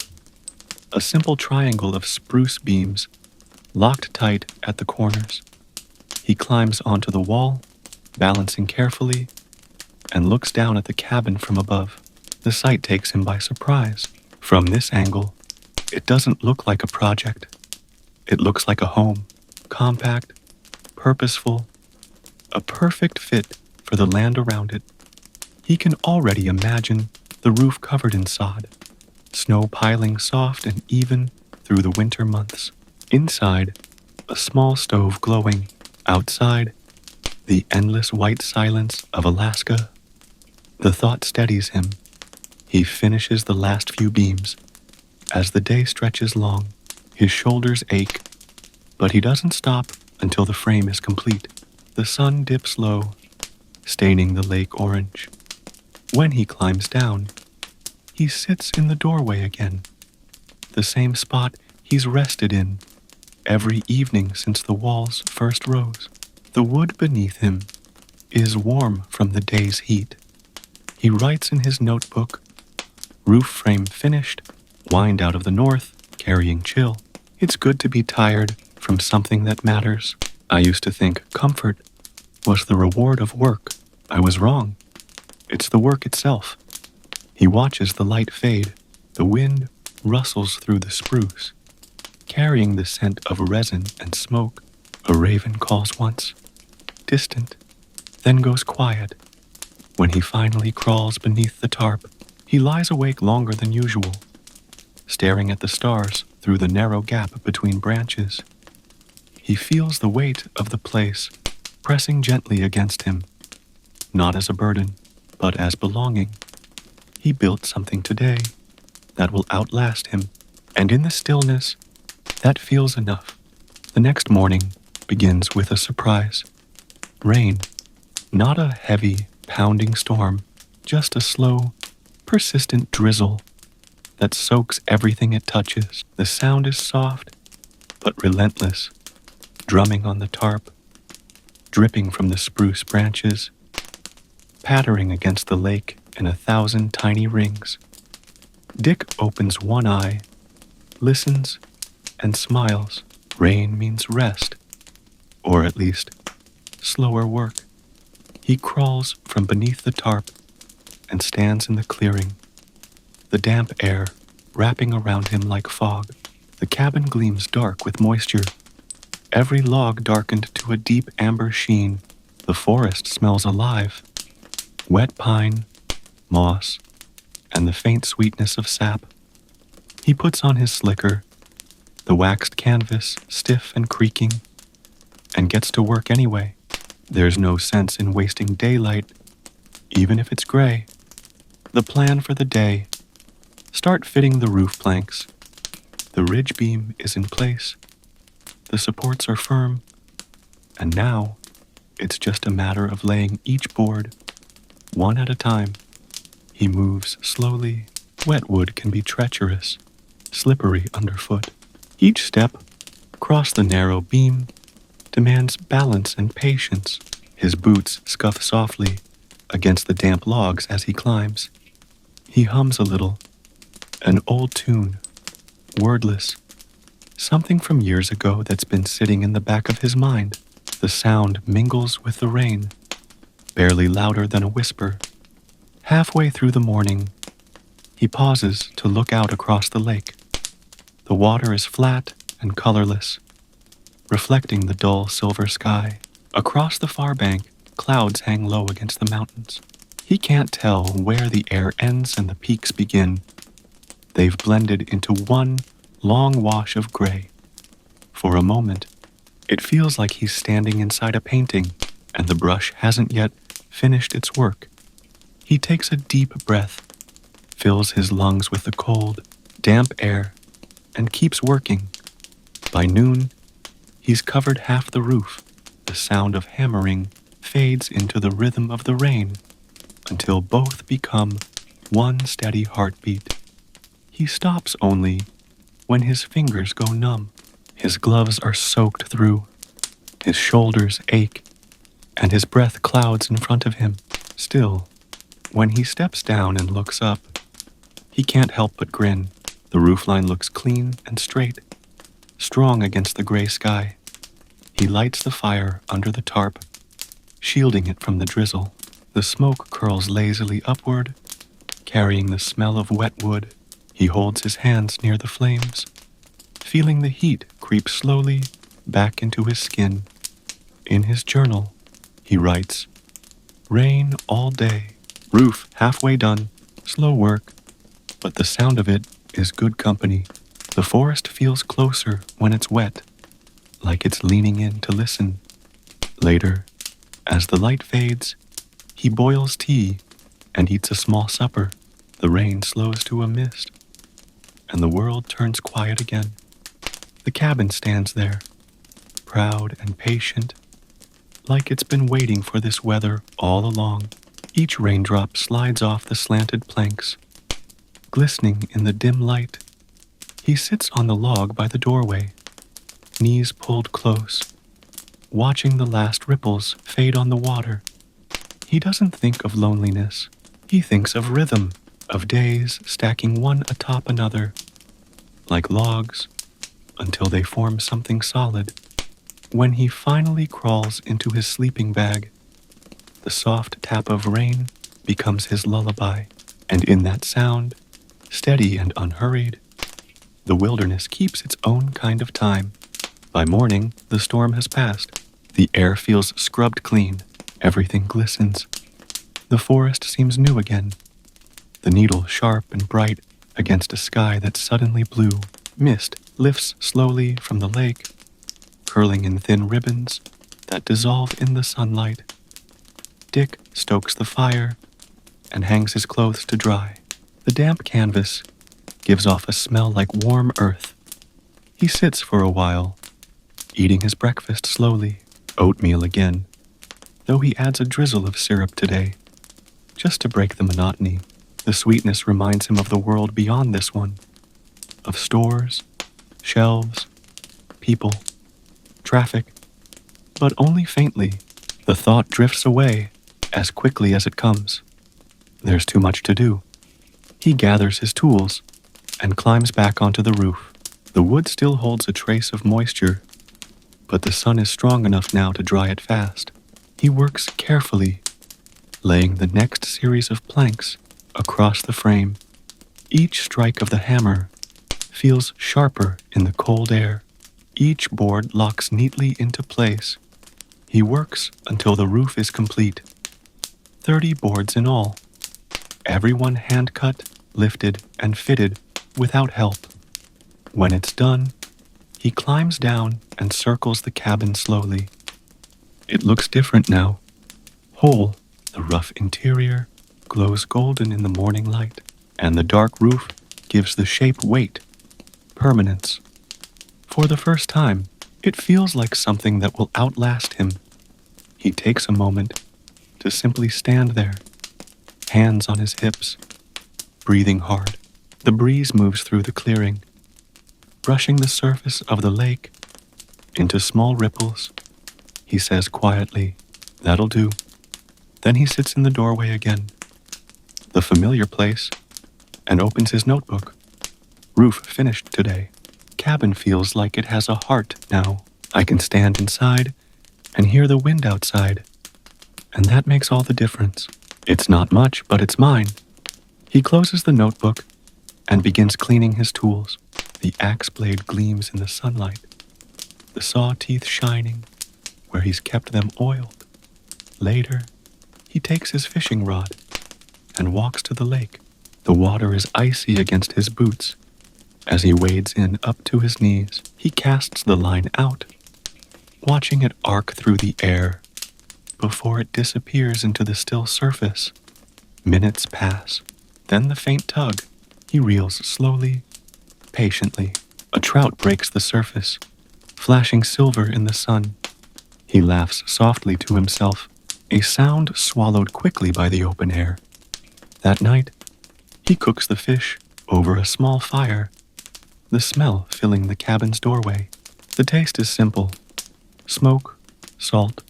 A simple triangle of spruce beams, locked tight at the corners. He climbs onto the wall, balancing carefully, and looks down at the cabin from above. The sight takes him by surprise. From this angle, it doesn't look like a project. It looks like a home, compact, purposeful, a perfect fit for the land around it. He can already imagine the roof covered in sod, snow piling soft and even through the winter months. Inside, a small stove glowing. Outside, the endless white silence of Alaska. The thought steadies him. He finishes the last few beams. As the day stretches long, his shoulders ache, but he doesn't stop until the frame is complete. The sun dips low, staining the lake orange. When he climbs down, he sits in the doorway again, the same spot he's rested in every evening since the walls first rose. The wood beneath him is warm from the day's heat. He writes in his notebook, roof frame finished, wind out of the north, carrying chill. It's good to be tired from something that matters. I used to think comfort was the reward of work. I was wrong. It's the work itself. He watches the light fade. The wind rustles through the spruce, carrying the scent of resin and smoke. A raven calls once, distant, then goes quiet. When he finally crawls beneath the tarp, he lies awake longer than usual, staring at the stars through the narrow gap between branches. He feels the weight of the place pressing gently against him, not as a burden, but as belonging. He built something today that will outlast him, and in the stillness, that feels enough. The next morning begins with a surprise. Rain, not a heavy, pounding storm, just a slow, persistent drizzle that soaks everything it touches. The sound is soft, but relentless, drumming on the tarp, dripping from the spruce branches, pattering against the lake in 1,000 tiny rings. Dick opens one eye, listens, and smiles. Rain means rest, or at least slower work. He crawls from beneath the tarp and stands in the clearing, the damp air wrapping around him like fog. The cabin gleams dark with moisture, every log darkened to a deep amber sheen. The forest smells alive, wet pine, moss, and the faint sweetness of sap. He puts on his slicker, the waxed canvas stiff and creaking, and gets to work anyway. There's no sense in wasting daylight, even if it's gray. The plan for the day: start fitting the roof planks. The ridge beam is in place. The supports are firm. And now, it's just a matter of laying each board, one at a time. He moves slowly. Wet wood can be treacherous, slippery underfoot. Each step across the narrow beam demands balance and patience. His boots scuff softly against the damp logs as he climbs. He hums a little, an old tune, wordless, something from years ago that's been sitting in the back of his mind. The sound mingles with the rain, barely louder than a whisper. Halfway through the morning, he pauses to look out across the lake. The water is flat and colorless, reflecting the dull silver sky. Across the far bank, clouds hang low against the mountains. He can't tell where the air ends and the peaks begin. They've blended into one long wash of gray. For a moment, it feels like he's standing inside a painting, and the brush hasn't yet finished its work. He takes a deep breath, fills his lungs with the cold, damp air, and keeps working. By noon, he's covered half the roof. The sound of hammering fades into the rhythm of the rain until both become one steady heartbeat. He stops only when his fingers go numb. His gloves are soaked through. His shoulders ache, and his breath clouds in front of him. Still, when he steps down and looks up, he can't help but grin. The roofline looks clean and straight, strong against the gray sky. He lights the fire under the tarp, shielding it from the drizzle. The smoke curls lazily upward, carrying the smell of wet wood. He holds his hands near the flames, feeling the heat creep slowly back into his skin. In his journal, he writes, "Rain all day, roof halfway done, slow work, but the sound of it is good company. The forest feels closer when it's wet, like it's leaning in to listen." Later, as the light fades, he boils tea and eats a small supper. The rain slows to a mist, and the world turns quiet again. The cabin stands there, proud and patient, like it's been waiting for this weather all along. Each raindrop slides off the slanted planks, glistening in the dim light. He sits on the log by the doorway, knees pulled close, watching the last ripples fade on the water. He doesn't think of loneliness. He thinks of rhythm, of days stacking one atop another, like logs, until they form something solid. When he finally crawls into his sleeping bag, the soft tap of rain becomes his lullaby, and in that sound, steady and unhurried, the wilderness keeps its own kind of time. By morning, the storm has passed. The air feels scrubbed clean. Everything glistens. The forest seems new again, the needle sharp and bright against a sky that's suddenly blue. Mist lifts slowly from the lake, curling in thin ribbons that dissolve in the sunlight. Dick stokes the fire and hangs his clothes to dry. The damp canvas gives off a smell like warm earth. He sits for a while, eating his breakfast slowly. Oatmeal again, though he adds a drizzle of syrup today, just to break the monotony. The sweetness reminds him of the world beyond this one, of stores, shelves, people, traffic, but only faintly. The thought drifts away as quickly as it comes. There's too much to do. He gathers his tools and climbs back onto the roof. The wood still holds a trace of moisture, but the sun is strong enough now to dry it fast. He works carefully, laying the next series of planks across the frame. Each strike of the hammer feels sharper in the cold air. Each board locks neatly into place. He works until the roof is complete. 30 boards in all, everyone hand-cut, lifted, and fitted without help. When it's done, he climbs down and circles the cabin slowly. It looks different now. Whole, the rough interior glows golden in the morning light, and the dark roof gives the shape weight, permanence. For the first time, it feels like something that will outlast him. He takes a moment to simply stand there, hands on his hips, breathing hard. The breeze moves through the clearing, brushing the surface of the lake into small ripples. He says quietly, "That'll do." Then he sits in the doorway again, the familiar place, and opens his notebook. Roof finished today. Cabin feels like it has a heart now. I can stand inside and hear the wind outside, and that makes all the difference. It's not much, but it's mine. He closes the notebook and begins cleaning his tools. The axe blade gleams in the sunlight, the saw teeth shining where he's kept them oiled. Later, he takes his fishing rod and walks to the lake. The water is icy against his boots. As he wades in up to his knees, he casts the line out, watching it arc through the air before it disappears into the still surface. Minutes pass, then the faint tug. He reels slowly, patiently. A trout breaks the surface, flashing silver in the sun. He laughs softly to himself, a sound swallowed quickly by the open air. That night, he cooks the fish over a small fire, the smell filling the cabin's doorway. The taste is simple: smoke, salt,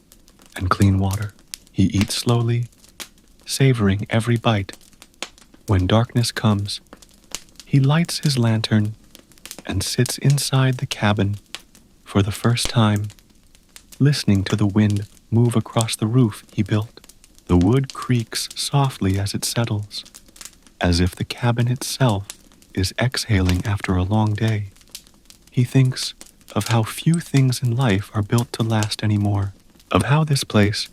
and clean water. He eats slowly, savoring every bite. When darkness comes, he lights his lantern and sits inside the cabin for the first time, listening to the wind move across the roof he built. The wood creaks softly as it settles, as if the cabin itself is exhaling after a long day. He thinks of how few things in life are built to last anymore, of how this place,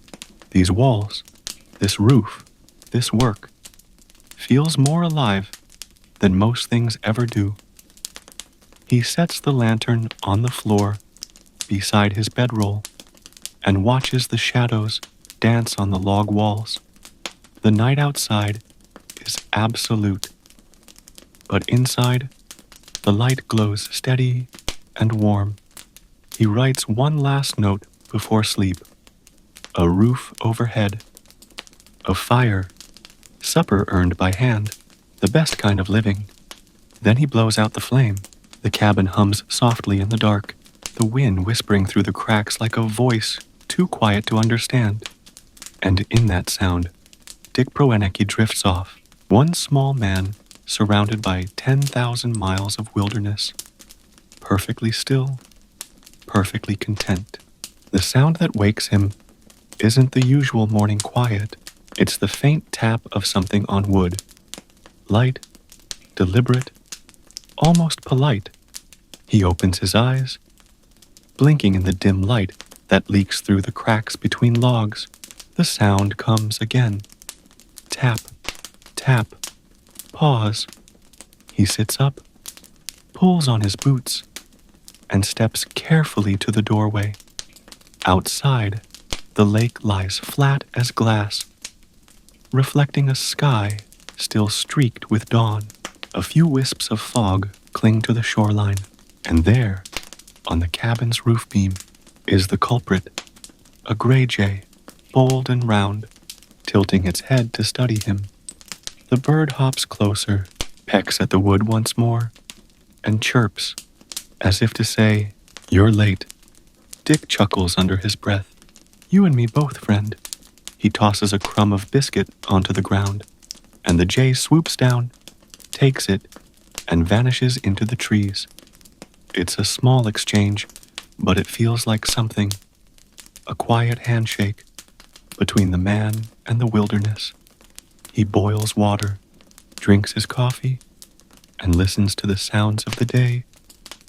these walls, this roof, this work, feels more alive than most things ever do. He sets the lantern on the floor beside his bedroll and watches the shadows dance on the log walls. The night outside is absolute, but inside, the light glows steady and warm. He writes one last note before sleep: a roof overhead, a fire, supper earned by hand, the best kind of living. Then he blows out the flame. The cabin hums softly in the dark, the wind whispering through the cracks like a voice too quiet to understand. And in that sound, Dick Proenneke drifts off, one small man surrounded by 10,000 miles of wilderness, perfectly still, perfectly content. The sound that wakes him isn't the usual morning quiet. It's the faint tap of something on wood, light, deliberate, almost polite. He opens his eyes, blinking in the dim light that leaks through the cracks between logs. The sound comes again. Tap, tap, pause. He sits up, pulls on his boots, and steps carefully to the doorway. Outside, the lake lies flat as glass, reflecting a sky still streaked with dawn. A few wisps of fog cling to the shoreline, and there, on the cabin's roof beam, is the culprit, a gray jay, bold and round, tilting its head to study him. The bird hops closer, pecks at the wood once more, and chirps, as if to say, "You're late." Dick chuckles under his breath. "You and me both, friend." He tosses a crumb of biscuit onto the ground, and the jay swoops down, takes it, and vanishes into the trees. It's a small exchange, but it feels like something, a quiet handshake between the man and the wilderness. He boils water, drinks his coffee, and listens to the sounds of the day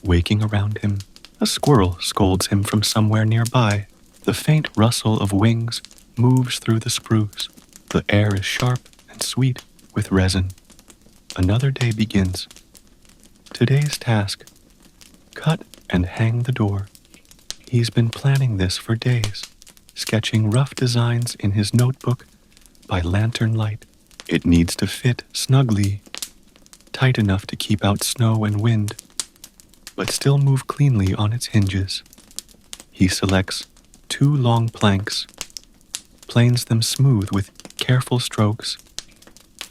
waking around him. A squirrel scolds him from somewhere nearby. The faint rustle of wings moves through the spruce. The air is sharp and sweet with resin. Another day begins. Today's task: cut and hang the door. He's been planning this for days, sketching rough designs in his notebook by lantern light. It needs to fit snugly, tight enough to keep out snow and wind, but still move cleanly on its hinges. He selects 2 long planks, planes them smooth with careful strokes,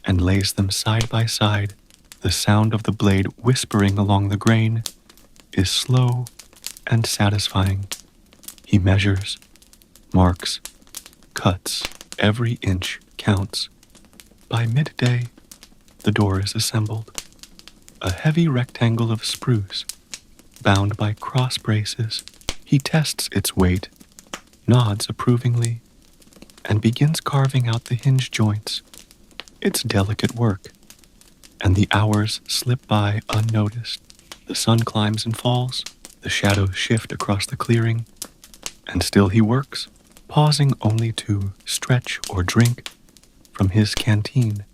and lays them side by side. The sound of the blade whispering along the grain is slow and satisfying. He measures, marks, cuts. Every inch counts. By midday, the door is assembled. A heavy rectangle of spruce, bound by cross braces. He tests its weight, nods approvingly, and begins carving out the hinge joints. It's delicate work, and the hours slip by unnoticed. The sun climbs and falls, The shadows shift across the clearing, and still he works, pausing only to stretch or drink from his canteen.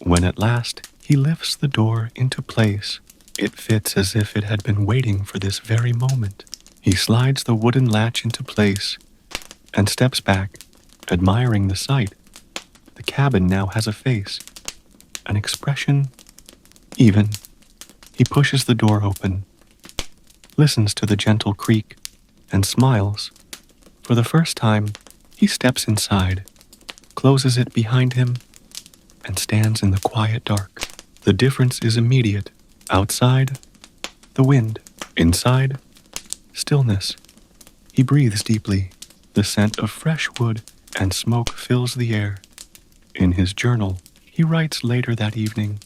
When at last he lifts the door into place, it fits as if it had been waiting for this very moment. He slides the wooden latch into place and steps back, admiring the sight. The cabin now has a face, an expression, even. He pushes the door open, listens to the gentle creak, and smiles. For the first time, he steps inside, closes it behind him, and stands in the quiet dark. The difference is immediate. Outside, the wind. Inside, stillness. He breathes deeply. The scent of fresh wood and smoke fills the air. In his journal, he writes later that evening,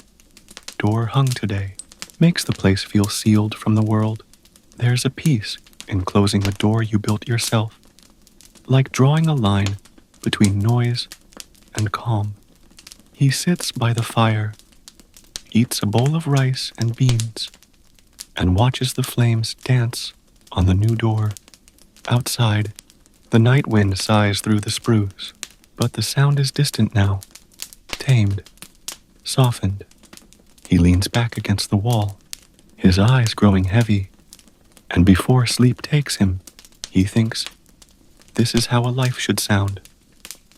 "Door hung today. Makes the place feel sealed from the world. There's a peace in closing a door you built yourself, like drawing a line between noise and calm." He sits by the fire, eats a bowl of rice and beans, and watches the flames dance on the new door. Outside, the night wind sighs through the spruce, but the sound is distant now, tamed, softened. He leans back against the wall, his eyes growing heavy, and before sleep takes him, he thinks, this is how a life should sound.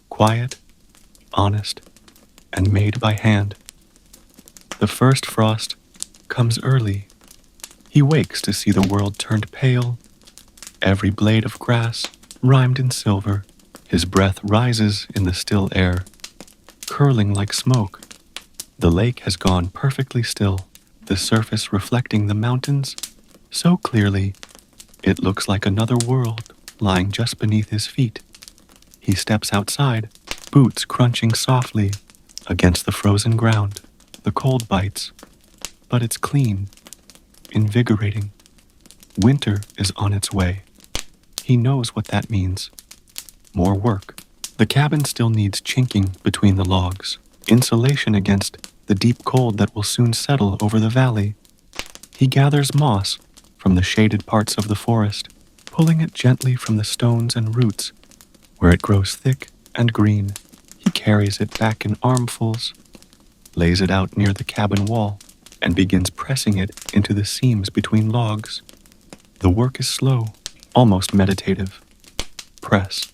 Quiet, honest, and made by hand. The first frost comes early. He wakes to see the world turned pale, every blade of grass rimed in silver. His breath rises in the still air, curling like smoke. The lake has gone perfectly still, the surface reflecting the mountains so clearly it looks like another world lying just beneath his feet. He steps outside, boots crunching softly against the frozen ground. The cold bites, but it's clean, invigorating. Winter is on its way. He knows what that means. More work. The cabin still needs chinking between the logs, insulation against the deep cold that will soon settle over the valley. He gathers moss from the shaded parts of the forest, pulling it gently from the stones and roots, where it grows thick and green. He carries it back in armfuls, lays it out near the cabin wall, and begins pressing it into the seams between logs. The work is slow, almost meditative. Press,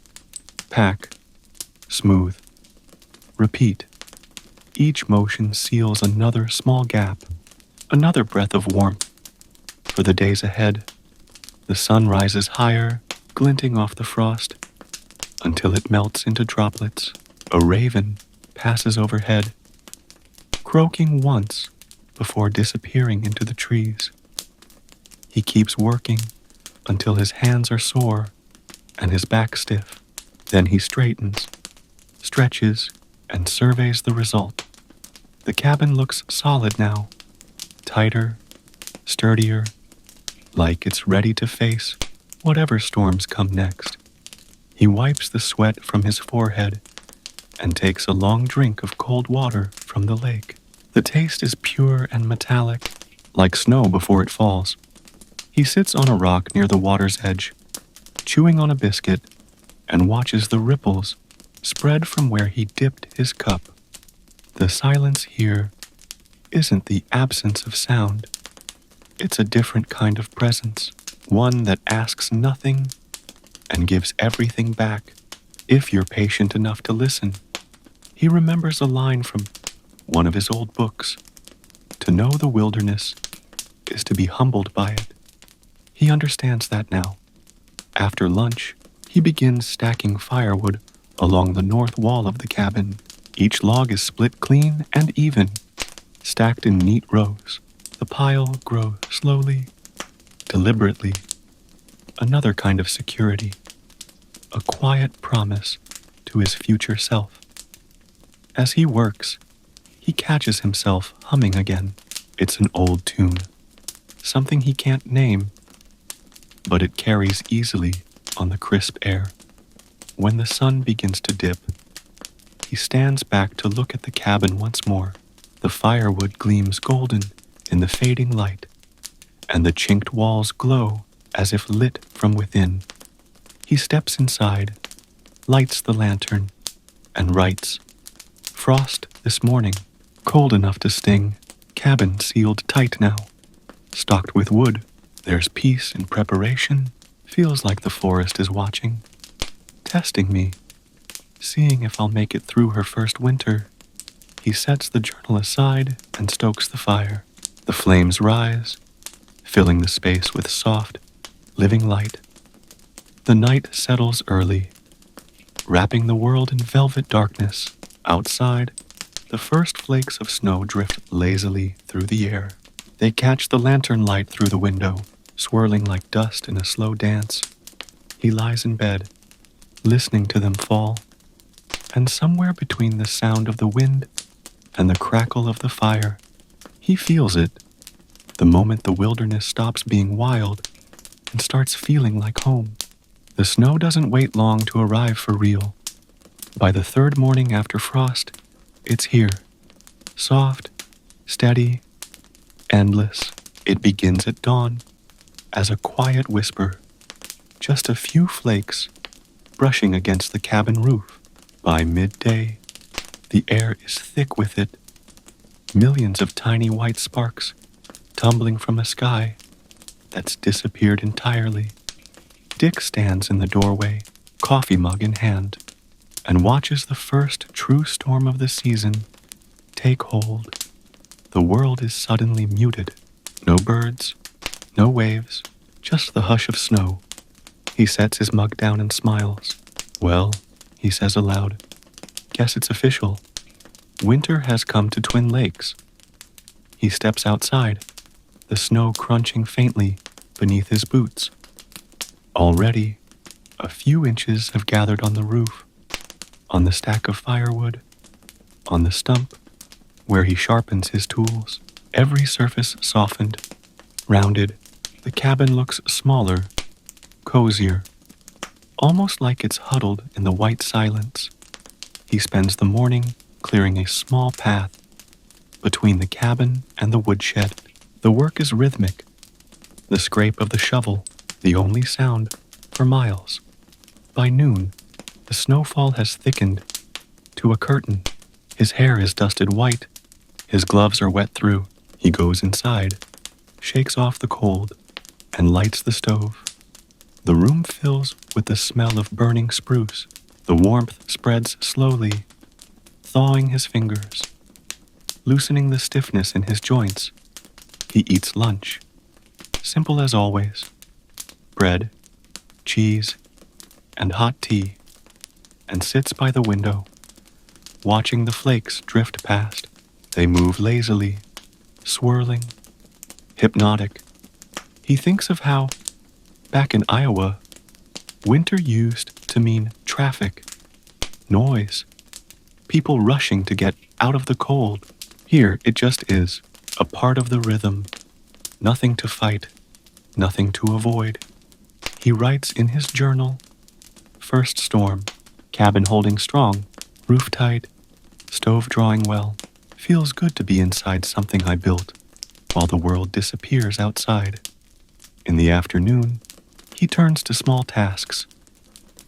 pack, smooth, repeat. Each motion seals another small gap, another breath of warmth. For the days ahead, the sun rises higher, glinting off the frost, until it melts into droplets. A raven passes overhead, croaking once before disappearing into the trees. He keeps working until his hands are sore and his back stiff. Then he straightens, stretches, and surveys the result. The cabin looks solid now, tighter, sturdier, like it's ready to face whatever storms come next. He wipes the sweat from his forehead and takes a long drink of cold water from the lake. The taste is pure and metallic, like snow before it falls. He sits on a rock near the water's edge, chewing on a biscuit, and watches the ripples spread from where he dipped his cup. The silence here isn't the absence of sound. It's a different kind of presence, one that asks nothing and gives everything back, if you're patient enough to listen. He remembers a line from one of his old books. To know the wilderness is to be humbled by it. He understands that now. After lunch, he begins stacking firewood along the north wall of the cabin. Each log is split clean and even, stacked in neat rows. The pile grows slowly, deliberately. Another kind of security, a quiet promise to his future self. As he works, he catches himself humming again. It's an old tune, something he can't name, but it carries easily on the crisp air. When the sun begins to dip, he stands back to look at the cabin once more. The firewood gleams golden in the fading light, and the chinked walls glow as if lit from within. He steps inside, lights the lantern, and writes, "Frost this morning, cold enough to sting, cabin sealed tight now, stocked with wood, there's peace in preparation, feels like the forest is watching, testing me, seeing if I'll make it through her first winter." He sets the journal aside and stokes the fire. The flames rise, filling the space with soft, living light. The night settles early, wrapping the world in velvet darkness. Outside, the first flakes of snow drift lazily through the air. They catch the lantern light through the window, swirling like dust in a slow dance. He lies in bed, listening to them fall, and somewhere between the sound of the wind and the crackle of the fire, he feels it, the moment the wilderness stops being wild and starts feeling like home. The snow doesn't wait long to arrive for real. By the third morning after frost, it's here. Soft, steady, endless. It begins at dawn, as a quiet whisper. Just a few flakes, brushing against the cabin roof. By midday, the air is thick with it. Millions of tiny white sparks, tumbling from a sky that's disappeared entirely. Dick stands in the doorway, coffee mug in hand, and watches the first true storm of the season take hold. The world is suddenly muted. No birds, no waves, just the hush of snow. He sets his mug down and smiles. "Well," he says aloud, "guess it's official. Winter has come to Twin Lakes." He steps outside, the snow crunching faintly beneath his boots. Already, a few inches have gathered on the roof, on the stack of firewood, on the stump where he sharpens his tools. Every surface softened, rounded. The cabin looks smaller, cozier, almost like it's huddled in the white silence. He spends the morning clearing a small path between the cabin and the woodshed. The work is rhythmic, the scrape of the shovel, the only sound for miles. By noon, the snowfall has thickened to a curtain. His hair is dusted white. His gloves are wet through. He goes inside, shakes off the cold, and lights the stove. The room fills with the smell of burning spruce. The warmth spreads slowly, thawing his fingers, loosening the stiffness in his joints. He eats lunch, simple as always. Bread, cheese, and hot tea, and sits by the window, watching the flakes drift past. They move lazily, swirling, hypnotic. He thinks of how, back in Iowa, winter used to mean traffic, noise, people rushing to get out of the cold. Here it just is, a part of the rhythm, nothing to fight, nothing to avoid. He writes in his journal, "First storm, cabin holding strong, roof tight, stove drawing well. Feels good to be inside something I built, while the world disappears outside." In the afternoon, he turns to small tasks,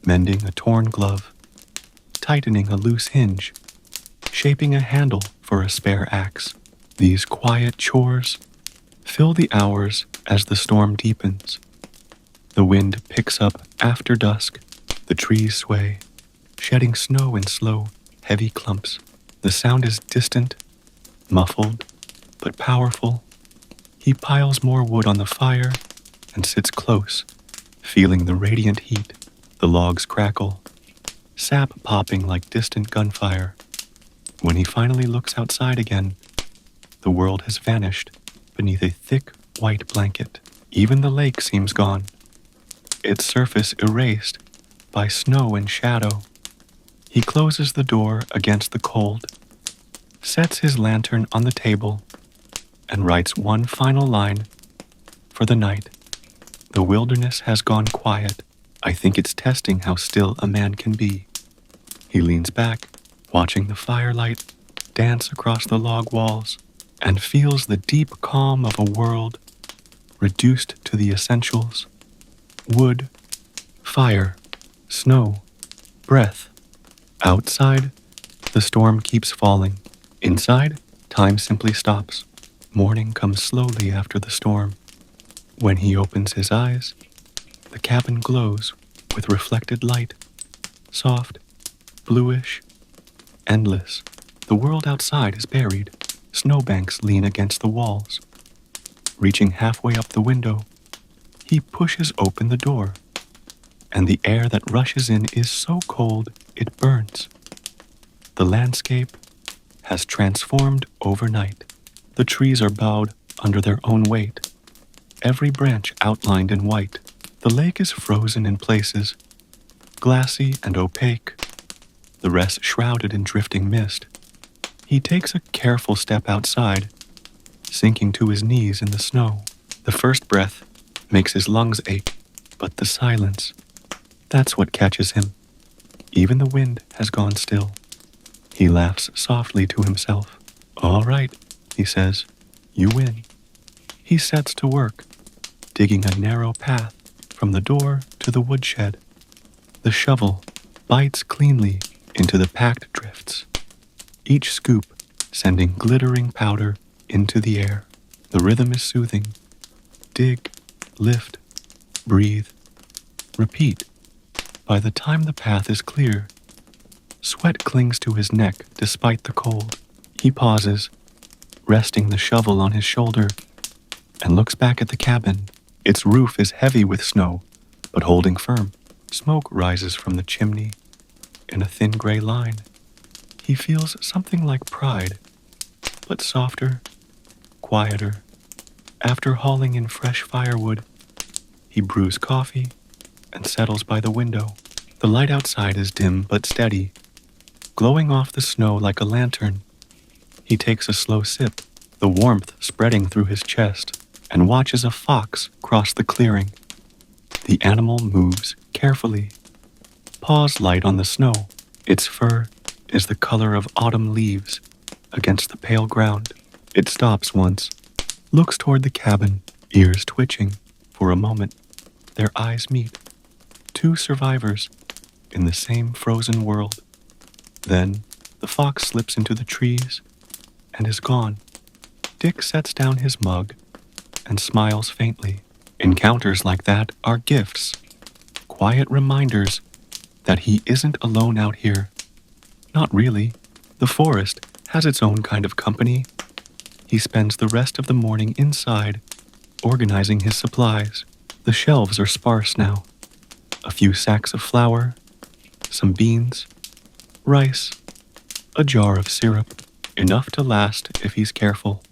mending a torn glove, tightening a loose hinge, shaping a handle for a spare axe. These quiet chores fill the hours as the storm deepens. The wind picks up after dusk. The trees sway, shedding snow in slow, heavy clumps. The sound is distant, muffled, but powerful. He piles more wood on the fire and sits close, feeling the radiant heat. The logs crackle, sap popping like distant gunfire. When he finally looks outside again, the world has vanished beneath a thick white blanket. Even the lake seems gone, its surface erased by snow and shadow. He closes the door against the cold, sets his lantern on the table, and writes one final line for the night. The wilderness has gone quiet. I think it's testing how still a man can be. He leans back, watching the firelight dance across the log walls, and feels the deep calm of a world reduced to the essentials: wood, fire, snow, breath. Outside, the storm keeps falling. Inside, time simply stops. Morning comes slowly after the storm. When he opens his eyes, the cabin glows with reflected light, soft, bluish, endless. The world outside is buried. Snowbanks lean against the walls. Reaching halfway up the window, he pushes open the door, and the air that rushes in is so cold it burns. The landscape has transformed overnight. The trees are bowed under their own weight, every branch outlined in white. The lake is frozen in places, glassy and opaque, the rest shrouded in drifting mist. He takes a careful step outside, sinking to his knees in the snow. The first breath makes his lungs ache, but the silence, that's what catches him. Even the wind has gone still. He laughs softly to himself. "All right," he says, "you win." He sets to work, digging a narrow path from the door to the woodshed. The shovel bites cleanly into the packed drifts, each scoop sending glittering powder into the air. The rhythm is soothing. Dig, lift, breathe, repeat. By the time the path is clear, sweat clings to his neck despite the cold. He pauses, resting the shovel on his shoulder, and looks back at the cabin. Its roof is heavy with snow, but holding firm. Smoke rises from the chimney in a thin gray line. He feels something like pride, but softer, quieter. After hauling in fresh firewood, he brews coffee and settles by the window. The light outside is dim but steady, glowing off the snow like a lantern. He takes a slow sip, the warmth spreading through his chest, and watches a fox cross the clearing. The animal moves carefully, paws light on the snow. Its fur is the color of autumn leaves against the pale ground. It stops once, looks toward the cabin, ears twitching. For a moment, their eyes meet. Two survivors in the same frozen world. Then, the fox slips into the trees and is gone. Dick sets down his mug and smiles faintly. Encounters like that are gifts, quiet reminders that he isn't alone out here. Not really. The forest has its own kind of company. He spends the rest of the morning inside, organizing his supplies. The shelves are sparse now. A few sacks of flour, some beans, rice, a jar of syrup, enough to last if he's careful.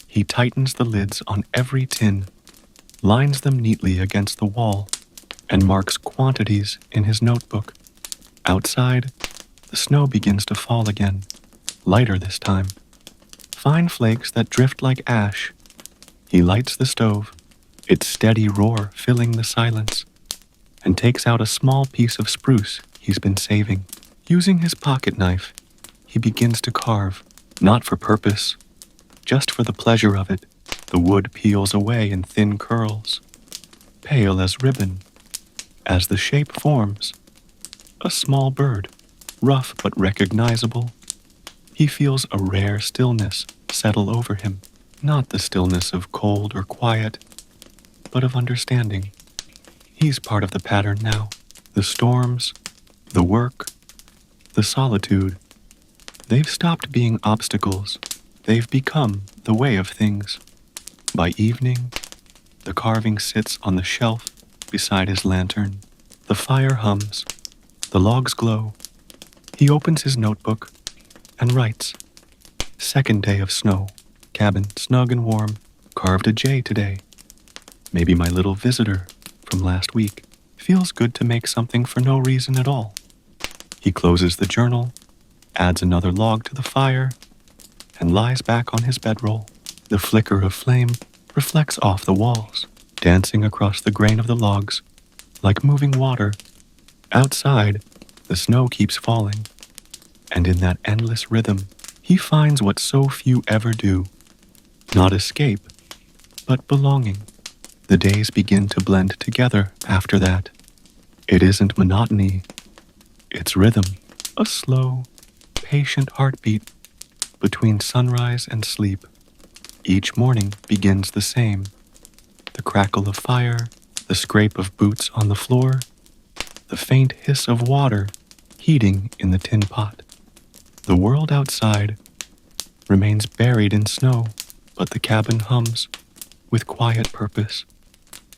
He tightens the lids on every tin, lines them neatly against the wall, and marks quantities in his notebook. Outside, the snow begins to fall again, lighter this time. Fine flakes that drift like ash. He lights the stove, its steady roar filling the silence, and takes out a small piece of spruce he's been saving. Using his pocket knife, he begins to carve, not for purpose, just for the pleasure of it. The wood peels away in thin curls, pale as ribbon. As the shape forms, a small bird, rough but recognizable. He feels a rare stillness settle over him, not the stillness of cold or quiet, but of understanding. He's part of the pattern now. The storms, the work, the solitude, they've stopped being obstacles. They've become the way of things. By evening, the carving sits on the shelf beside his lantern. The fire hums. The logs glow. He opens his notebook and writes. Second day of snow. Cabin snug and warm. Carved a jay today. Maybe my little visitor from last week. Feels good to make something for no reason at all. He closes the journal, adds another log to the fire, and lies back on his bedroll. The flicker of flame reflects off the walls, dancing across the grain of the logs, like moving water. Outside, the snow keeps falling, and in that endless rhythm, he finds what so few ever do. Not escape, but belonging. The days begin to blend together after that. It isn't monotony, it's rhythm, a slow, patient heartbeat between sunrise and sleep. Each morning begins the same. The crackle of fire, the scrape of boots on the floor, the faint hiss of water heating in the tin pot. The world outside remains buried in snow, but the cabin hums with quiet purpose.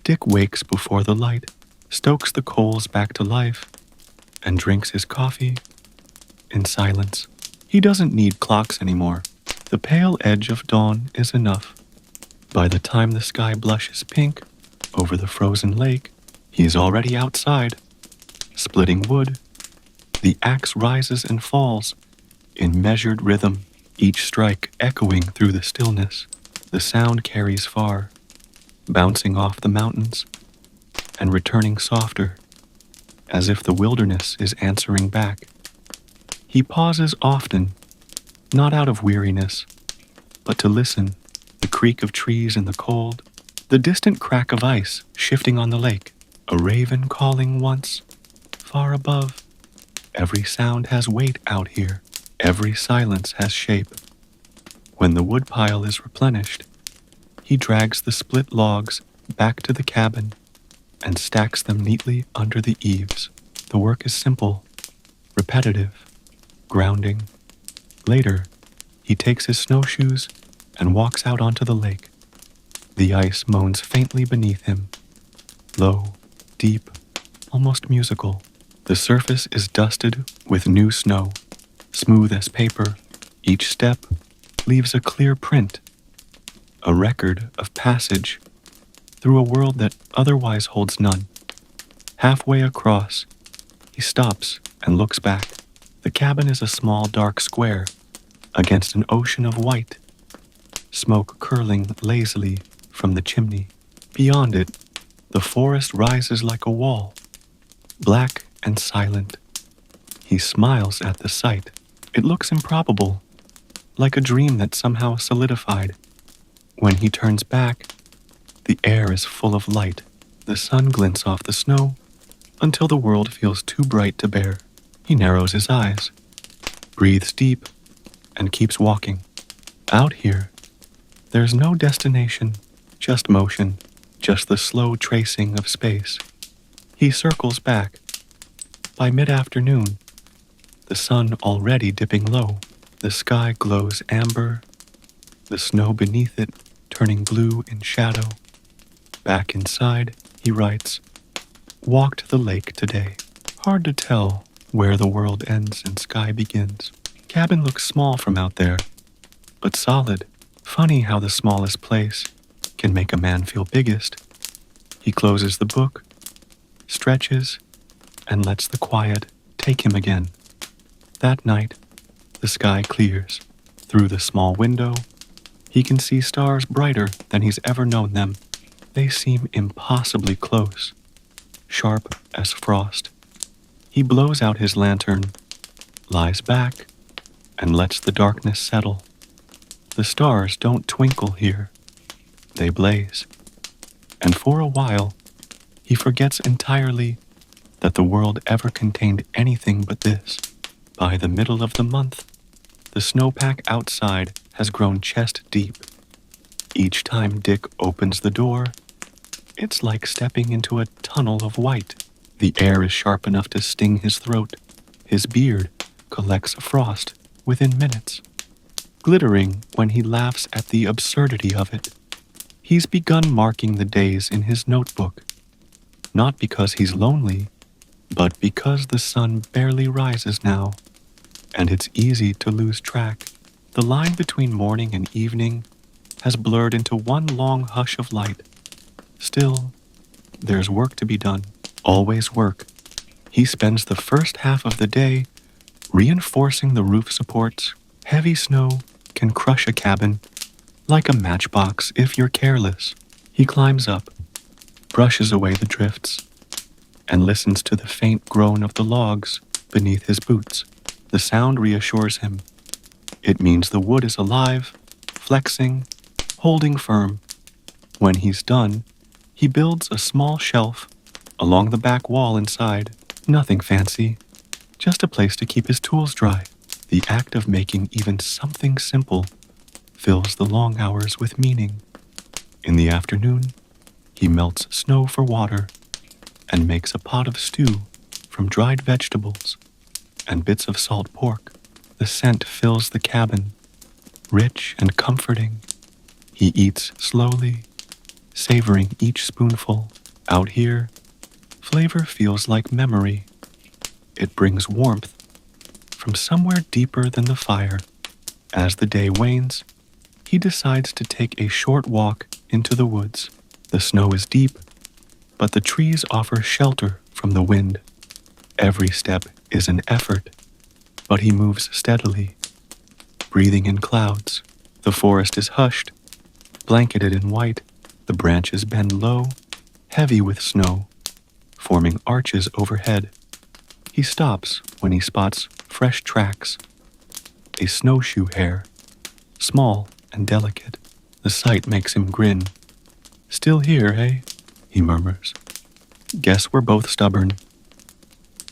Dick wakes before the light, stokes the coals back to life, and drinks his coffee in silence. He doesn't need clocks anymore. The pale edge of dawn is enough. By the time the sky blushes pink over the frozen lake, he's already outside, splitting wood. The axe rises and falls in measured rhythm, each strike echoing through the stillness. The sound carries far, bouncing off the mountains and returning softer, as if the wilderness is answering back. He pauses often, not out of weariness, but to listen. The creak of trees in the cold, the distant crack of ice shifting on the lake, a raven calling once, far above. Every sound has weight out here, every silence has shape. When the woodpile is replenished, he drags the split logs back to the cabin and stacks them neatly under the eaves. The work is simple, repetitive, grounding. Later, he takes his snowshoes and walks out onto the lake. The ice moans faintly beneath him, low, deep, almost musical. The surface is dusted with new snow, smooth as paper. Each step leaves a clear print, a record of passage through a world that otherwise holds none. Halfway across, he stops and looks back. The cabin is a small dark square against an ocean of white, smoke curling lazily from the chimney. Beyond it, the forest rises like a wall, black and silent. He smiles at the sight. It looks improbable, like a dream that somehow solidified. When he turns back, the air is full of light. The sun glints off the snow until the world feels too bright to bear. He narrows his eyes, breathes deep, and keeps walking. Out here, there's no destination, just motion, just the slow tracing of space. He circles back. By mid-afternoon, the sun already dipping low, the sky glows amber, the snow beneath it turning blue in shadow. Back inside, he writes, "Walked the lake today. Hard to tell where the world ends and sky begins. Cabin looks small from out there, but solid. Funny how the smallest place can make a man feel biggest." He closes the book, stretches, and lets the quiet take him again. That night, the sky clears. Through the small window, he can see stars brighter than he's ever known them. They seem impossibly close, sharp as frost. He blows out his lantern, lies back, and lets the darkness settle. The stars don't twinkle here. They blaze. And for a while, he forgets entirely that the world ever contained anything but this. By the middle of the month, the snowpack outside has grown chest deep. Each time Dick opens the door, it's like stepping into a tunnel of white. The air is sharp enough to sting his throat. His beard collects frost within minutes, glittering when he laughs at the absurdity of it. He's begun marking the days in his notebook, not because he's lonely, but because the sun barely rises now, and it's easy to lose track. The line between morning and evening has blurred into one long hush of light. Still, there's work to be done, always work. He spends the first half of the day reinforcing the roof supports. Heavy snow can crush a cabin like a matchbox if you're careless. He climbs up, brushes away the drifts, and listens to the faint groan of the logs beneath his boots. The sound reassures him. It means the wood is alive, flexing, holding firm. When he's done, He builds a small shelf along the back wall inside. Nothing fancy, just a place to keep his tools dry. The act of making even something simple fills the long hours with meaning. In the afternoon, he melts snow for water and makes a pot of stew from dried vegetables and bits of salt pork. The scent fills the cabin, rich and comforting. He eats slowly, savoring each spoonful. Out here, flavor feels like memory. It brings warmth from somewhere deeper than the fire. As the day wanes, he decides to take a short walk into the woods. The snow is deep, but the trees offer shelter from the wind. Every step is an effort, but he moves steadily, breathing in clouds. The forest is hushed, blanketed in white. The branches bend low, heavy with snow, forming arches overhead. He stops when he spots fresh tracks. A snowshoe hare, small and delicate. The sight makes him grin. "Still here, eh?" he murmurs. "Guess we're both stubborn."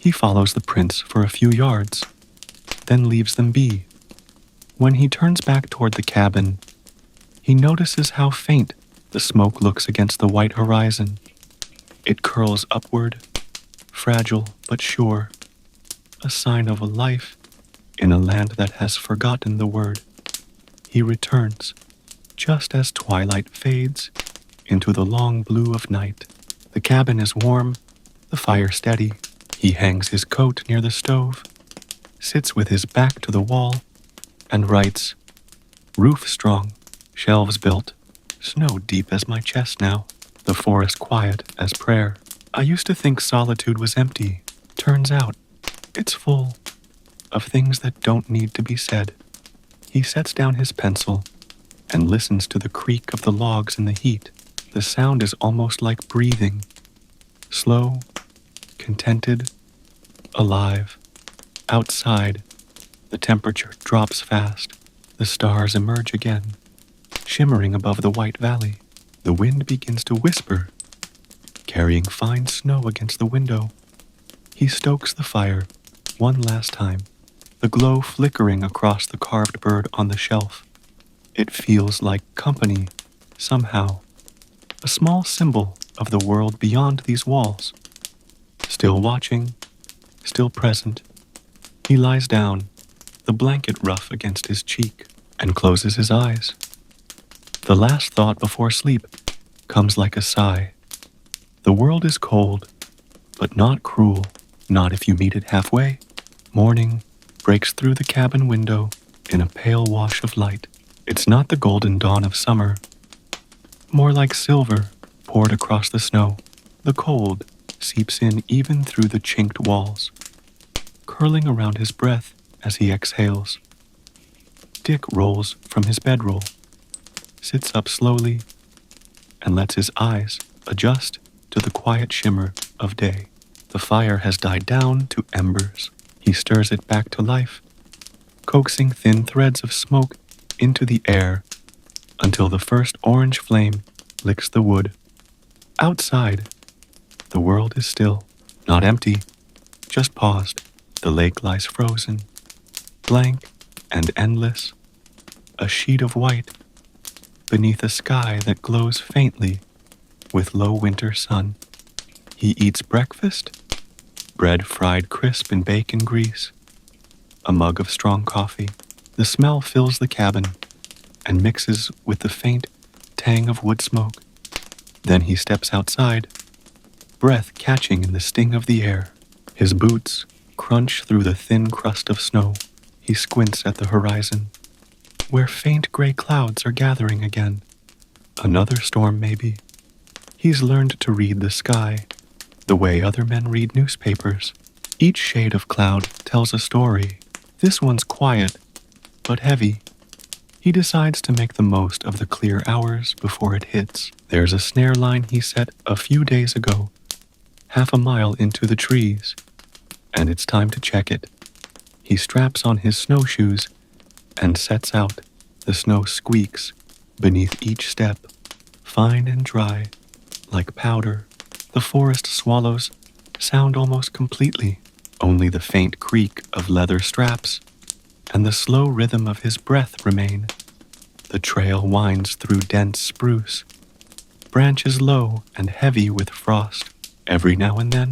He follows the prints for a few yards, then leaves them be. When he turns back toward the cabin, he notices how faint the smoke looks against the white horizon. It curls upward, fragile but sure, a sign of a life in a land that has forgotten the word. He returns, just as twilight fades into the long blue of night. The cabin is warm, the fire steady. He hangs his coat near the stove, sits with his back to the wall, and writes, "Roof strong, shelves built, snow deep as my chest now." The forest quiet as prayer. I used to think solitude was empty. Turns out, it's full of things that don't need to be said. He sets down his pencil and listens to the creak of the logs in the heat. The sound is almost like breathing, slow, contented, alive. Outside, the temperature drops fast. The stars emerge again, shimmering above the white valley. The wind begins to whisper, carrying fine snow against the window. He stokes the fire one last time, the glow flickering across the carved bird on the shelf. It feels like company, somehow, a small symbol of the world beyond these walls. Still watching, still present, he lies down, the blanket rough against his cheek, and closes his eyes. The last thought before sleep comes like a sigh. The world is cold, but not cruel, not if you meet it halfway. Morning breaks through the cabin window in a pale wash of light. It's not the golden dawn of summer, more like silver poured across the snow. The cold seeps in even through the chinked walls, curling around his breath as he exhales. Dick rolls from his bedroll, sits up slowly, and lets his eyes adjust to the quiet shimmer of day. The fire has died down to embers. He stirs it back to life, coaxing thin threads of smoke into the air until the first orange flame licks the wood. Outside, the world is still, not empty, just paused. The lake lies frozen, blank and endless, a sheet of white beneath a sky that glows faintly with low winter sun. He eats breakfast, bread fried crisp in bacon grease, a mug of strong coffee. The smell fills the cabin and mixes with the faint tang of wood smoke. Then he steps outside, breath catching in the sting of the air. His boots crunch through the thin crust of snow. He squints at the horizon, where faint gray clouds are gathering again. Another storm, maybe. He's learned to read the sky the way other men read newspapers. Each shade of cloud tells a story. This one's quiet, but heavy. He decides to make the most of the clear hours before it hits. There's a snare line he set a few days ago, half a mile into the trees, and it's time to check it. He straps on his snowshoes and sets out. The snow squeaks beneath each step, fine and dry, like powder. The forest swallows sound almost completely. Only the faint creak of leather straps and the slow rhythm of his breath remain. The trail winds through dense spruce, branches low and heavy with frost. Every now and then,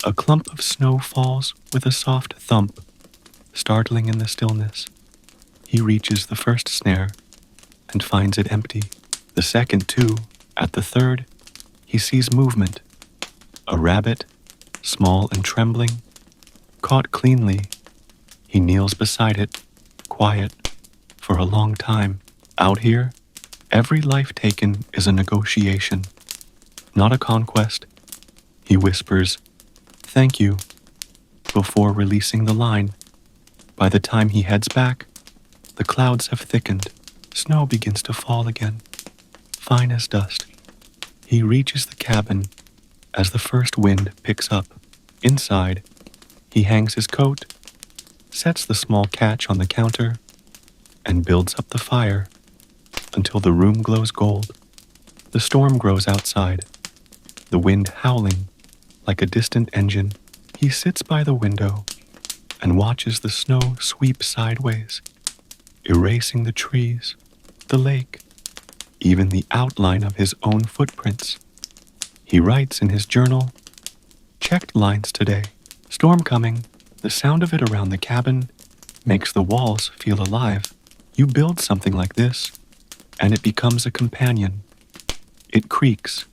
a clump of snow falls with a soft thump, startling in the stillness. He reaches the first snare and finds it empty. The second, too. At the third, he sees movement. A rabbit, small and trembling, caught cleanly. He kneels beside it, quiet, for a long time. Out here, every life taken is a negotiation, not a conquest. He whispers, "Thank you," before releasing the line. By the time he heads back, the clouds have thickened. Snow begins to fall again, fine as dust. He reaches the cabin as the first wind picks up. Inside, he hangs his coat, sets the small catch on the counter, and builds up the fire until the room glows gold. The storm grows outside, the wind howling like a distant engine. He sits by the window and watches the snow sweep sideways, erasing the trees, the lake, even the outline of his own footprints. He writes in his journal, "Checked lines today. Storm coming." The sound of it around the cabin makes the walls feel alive. You build something like this, and it becomes a companion. It creaks,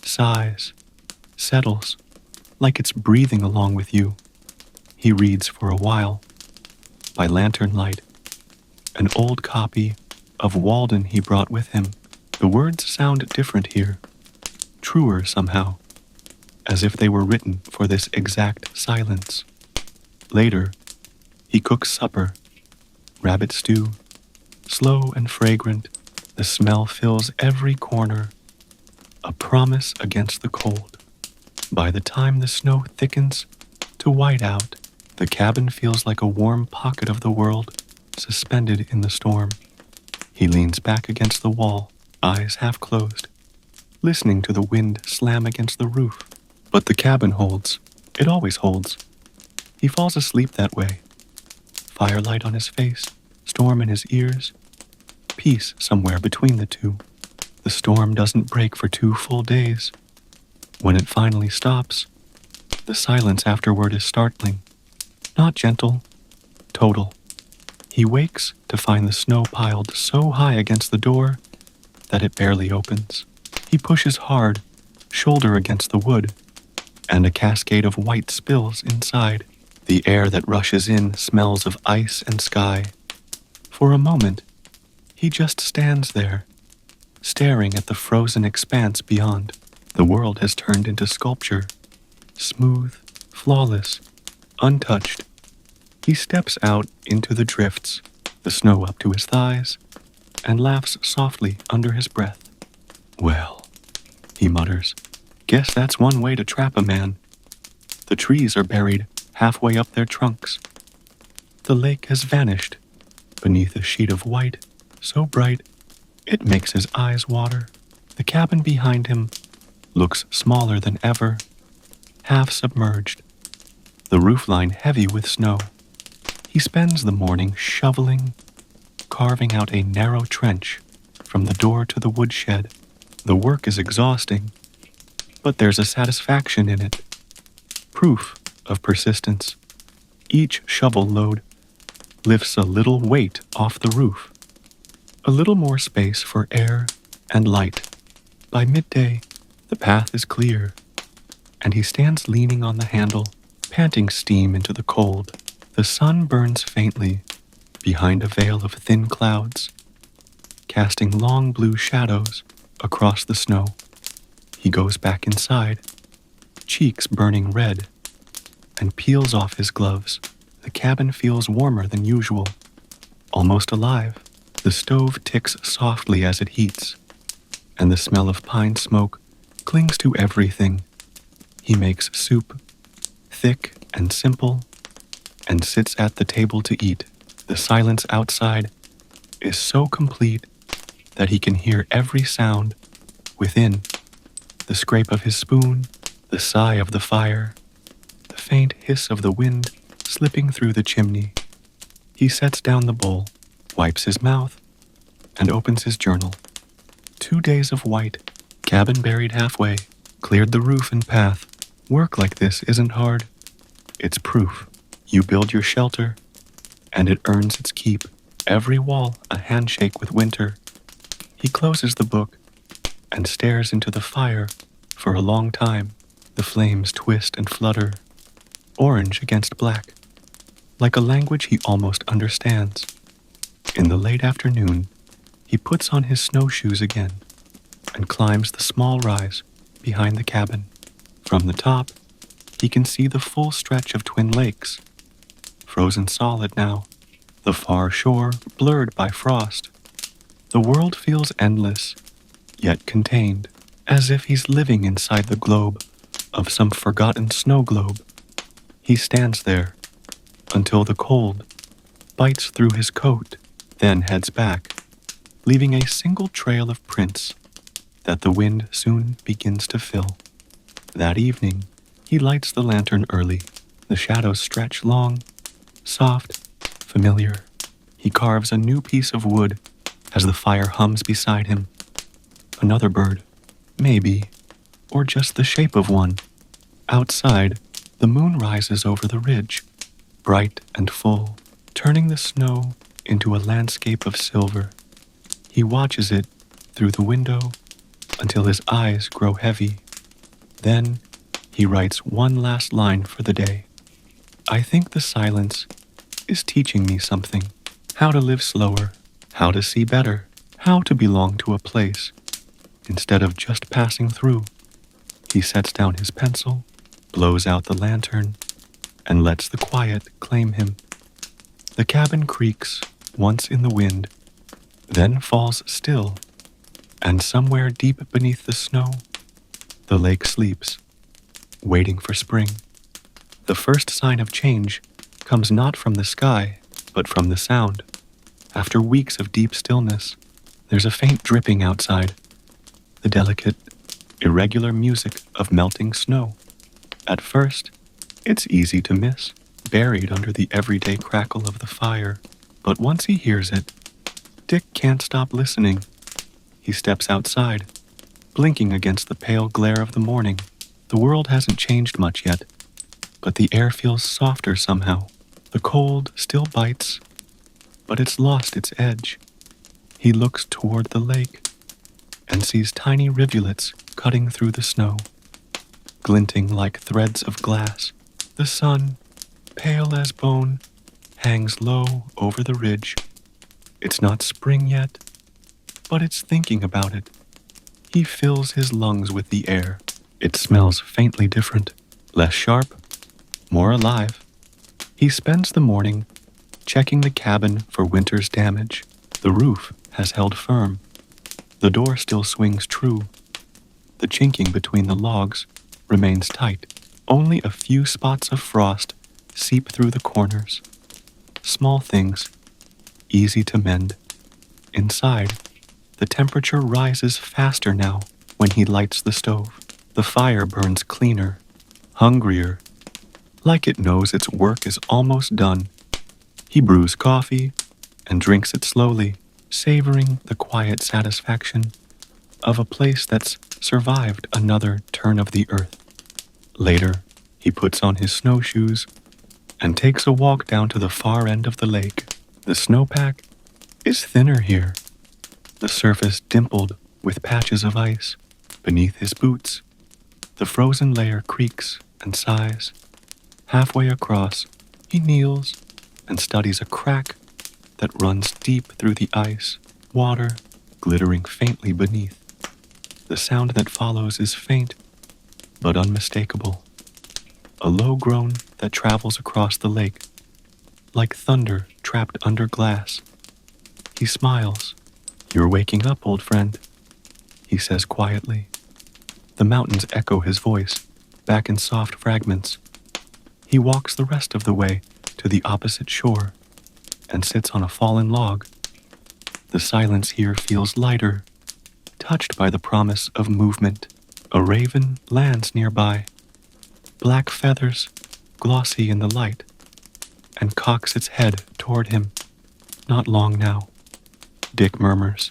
sighs, settles, like it's breathing along with you. He reads for a while, by lantern light, an old copy of Walden he brought with him. The words sound different here, truer somehow, as if they were written for this exact silence. Later, he cooks supper, rabbit stew, slow and fragrant. The smell fills every corner, a promise against the cold. By the time the snow thickens to white out, the cabin feels like a warm pocket of the world, suspended in the storm. He leans back against the wall, eyes half closed, listening to the wind slam against the roof. But the cabin holds. It always holds. He falls asleep that way. Firelight on his face, storm in his ears, peace somewhere between the two. The storm doesn't break for 2 full days. When it finally stops, the silence afterward is startling. Not gentle, total. He wakes to find the snow piled so high against the door that it barely opens. He pushes hard, shoulder against the wood, and a cascade of white spills inside. The air that rushes in smells of ice and sky. For a moment, he just stands there, staring at the frozen expanse beyond. The world has turned into sculpture, smooth, flawless, untouched. He steps out into the drifts, the snow up to his thighs, and laughs softly under his breath. "Well," he mutters, "guess that's one way to trap a man." The trees are buried halfway up their trunks. The lake has vanished beneath a sheet of white, so bright it makes his eyes water. The cabin behind him looks smaller than ever, half submerged, the roofline heavy with snow. He spends the morning shoveling, carving out a narrow trench from the door to the woodshed. The work is exhausting, but there's a satisfaction in it, proof of persistence. Each shovel load lifts a little weight off the roof, a little more space for air and light. By midday, the path is clear, and he stands leaning on the handle, panting steam into the cold. The sun burns faintly behind a veil of thin clouds, casting long blue shadows across the snow. He goes back inside, cheeks burning red, and peels off his gloves. The cabin feels warmer than usual, almost alive. The stove ticks softly as it heats, and the smell of pine smoke clings to everything. He makes soup, thick and simple, and sits at the table to eat. The silence outside is so complete that he can hear every sound within. The scrape of his spoon, the sigh of the fire, the faint hiss of the wind slipping through the chimney. He sets down the bowl, wipes his mouth, and opens his journal. 2 days of white, cabin buried halfway, cleared the roof and path. Work like this isn't hard. It's proof. You build your shelter, and it earns its keep. Every wall a handshake with winter. He closes the book and stares into the fire for a long time. The flames twist and flutter, orange against black, like a language he almost understands. In the late afternoon, he puts on his snowshoes again and climbs the small rise behind the cabin. From the top, he can see the full stretch of Twin Lakes, frozen solid now, the far shore blurred by frost. The world feels endless, yet contained, as if he's living inside the globe of some forgotten snow globe. He stands there until the cold bites through his coat, then heads back, leaving a single trail of prints that the wind soon begins to fill. That evening, he lights the lantern early. The shadows stretch long, soft, familiar. He carves a new piece of wood as the fire hums beside him. Another bird, maybe, or just the shape of one. Outside, the moon rises over the ridge, bright and full, turning the snow into a landscape of silver. He watches it through the window until his eyes grow heavy. Then he writes one last line for the day. I think the silence is teaching me something. How to live slower, how to see better, how to belong to a place instead of just passing through. He sets down his pencil, blows out the lantern, and lets the quiet claim him. The cabin creaks once in the wind, then falls still, and somewhere deep beneath the snow, the lake sleeps, waiting for spring. The first sign of change comes not from the sky, but from the sound. After weeks of deep stillness, there's a faint dripping outside, the delicate, irregular music of melting snow. At first, it's easy to miss, buried under the everyday crackle of the fire. But once he hears it, Dick can't stop listening. He steps outside, blinking against the pale glare of the morning. The world hasn't changed much yet, but the air feels softer somehow. The cold still bites, but it's lost its edge. He looks toward the lake and sees tiny rivulets cutting through the snow, glinting like threads of glass. The sun, pale as bone, hangs low over the ridge. It's not spring yet, but it's thinking about it. He fills his lungs with the air. It smells faintly different, less sharp, more alive. He spends the morning checking the cabin for winter's damage. The roof has held firm. The door still swings true. The chinking between the logs remains tight. Only a few spots of frost seep through the corners. Small things, easy to mend. Inside, the temperature rises faster now when he lights the stove. The fire burns cleaner, hungrier, like it knows its work is almost done. He brews coffee and drinks it slowly, savoring the quiet satisfaction of a place that's survived another turn of the earth. Later, he puts on his snowshoes and takes a walk down to the far end of the lake. The snowpack is thinner here, the surface dimpled with patches of ice. Beneath his boots, the frozen layer creaks and sighs. Halfway across, he kneels and studies a crack that runs deep through the ice, water glittering faintly beneath. The sound that follows is faint, but unmistakable. A low groan that travels across the lake, like thunder trapped under glass. He smiles. You're waking up, old friend, he says quietly. The mountains echo his voice, back in soft fragments. He walks the rest of the way to the opposite shore and sits on a fallen log. The silence here feels lighter, touched by the promise of movement. A raven lands nearby, black feathers glossy in the light, and cocks its head toward him. Not long now, Dick murmurs.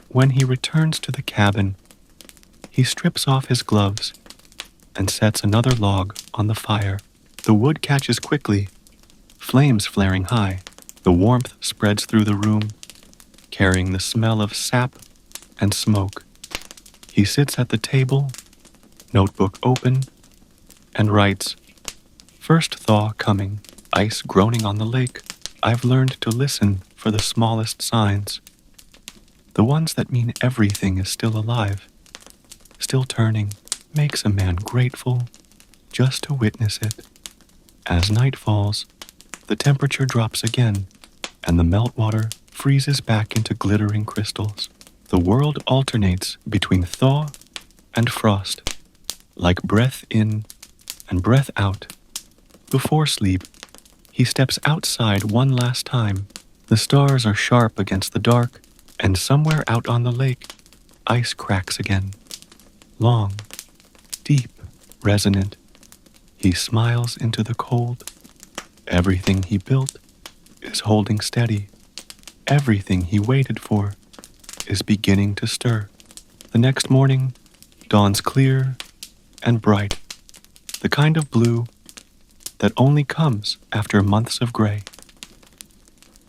When he returns to the cabin, he strips off his gloves and sets another log on the fire. The wood catches quickly, flames flaring high. The warmth spreads through the room, carrying the smell of sap and smoke. He sits at the table, notebook open, and writes, "First thaw coming, ice groaning on the lake. I've learned to listen for the smallest signs, the ones that mean everything is still alive, still turning, makes a man grateful just to witness it." As night falls, the temperature drops again, and the meltwater freezes back into glittering crystals. The world alternates between thaw and frost, like breath in and breath out. Before sleep, he steps outside one last time. The stars are sharp against the dark, and somewhere out on the lake, ice cracks again. Long, deep, resonant. He smiles into the cold. Everything he built is holding steady. Everything he waited for is beginning to stir. The next morning dawns clear and bright, the kind of blue that only comes after months of gray.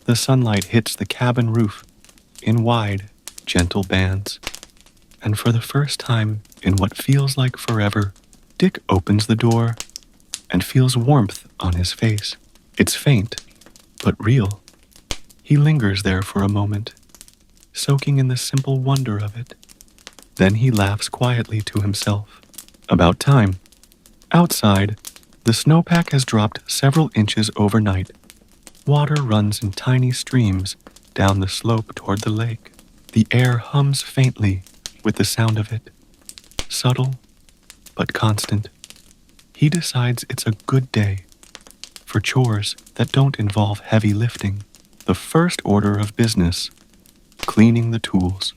The sunlight hits the cabin roof in wide, gentle bands, and for the first time in what feels like forever, Dick opens the door and feels warmth on his face. It's faint, but real. He lingers there for a moment, soaking in the simple wonder of it. Then he laughs quietly to himself. About time. Outside, the snowpack has dropped several inches overnight. Water runs in tiny streams down the slope toward the lake. The air hums faintly with the sound of it, subtle but constant. He decides it's a good day for chores that don't involve heavy lifting. The first order of business, cleaning the tools.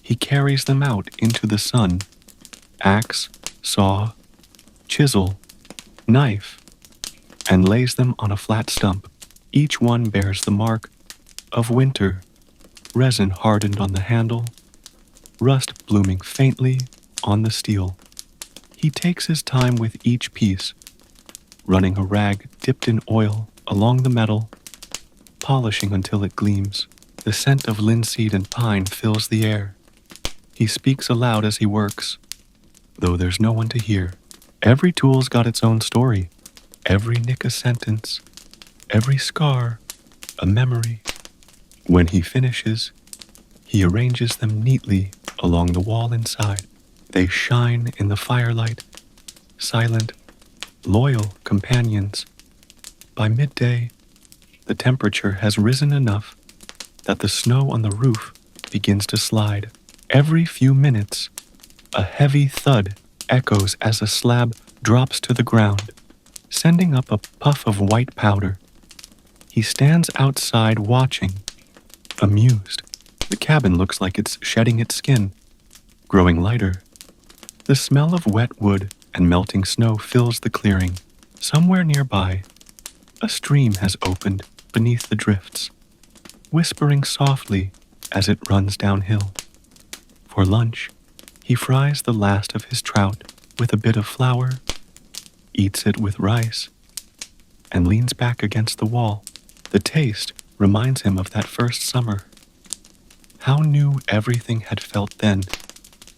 He carries them out into the sun. Axe, saw, chisel, knife, and lays them on a flat stump. Each one bears the mark of winter, resin hardened on the handle, rust blooming faintly on the steel. He takes his time with each piece, running a rag dipped in oil along the metal, polishing until it gleams. The scent of linseed and pine fills the air. He speaks aloud as he works, though there's no one to hear. Every tool's got its own story. Every nick a sentence. Every scar a memory. When he finishes, he arranges them neatly along the wall inside. They shine in the firelight, silent, loyal companions. By midday, the temperature has risen enough that the snow on the roof begins to slide. Every few minutes, a heavy thud echoes as a slab drops to the ground, sending up a puff of white powder. He stands outside watching, amused. The cabin looks like it's shedding its skin, growing lighter. The smell of wet wood and melting snow fills the clearing. Somewhere nearby, a stream has opened beneath the drifts, whispering softly as it runs downhill. For lunch, he fries the last of his trout with a bit of flour, eats it with rice, and leans back against the wall. The taste reminds him of that first summer. How new everything had felt then.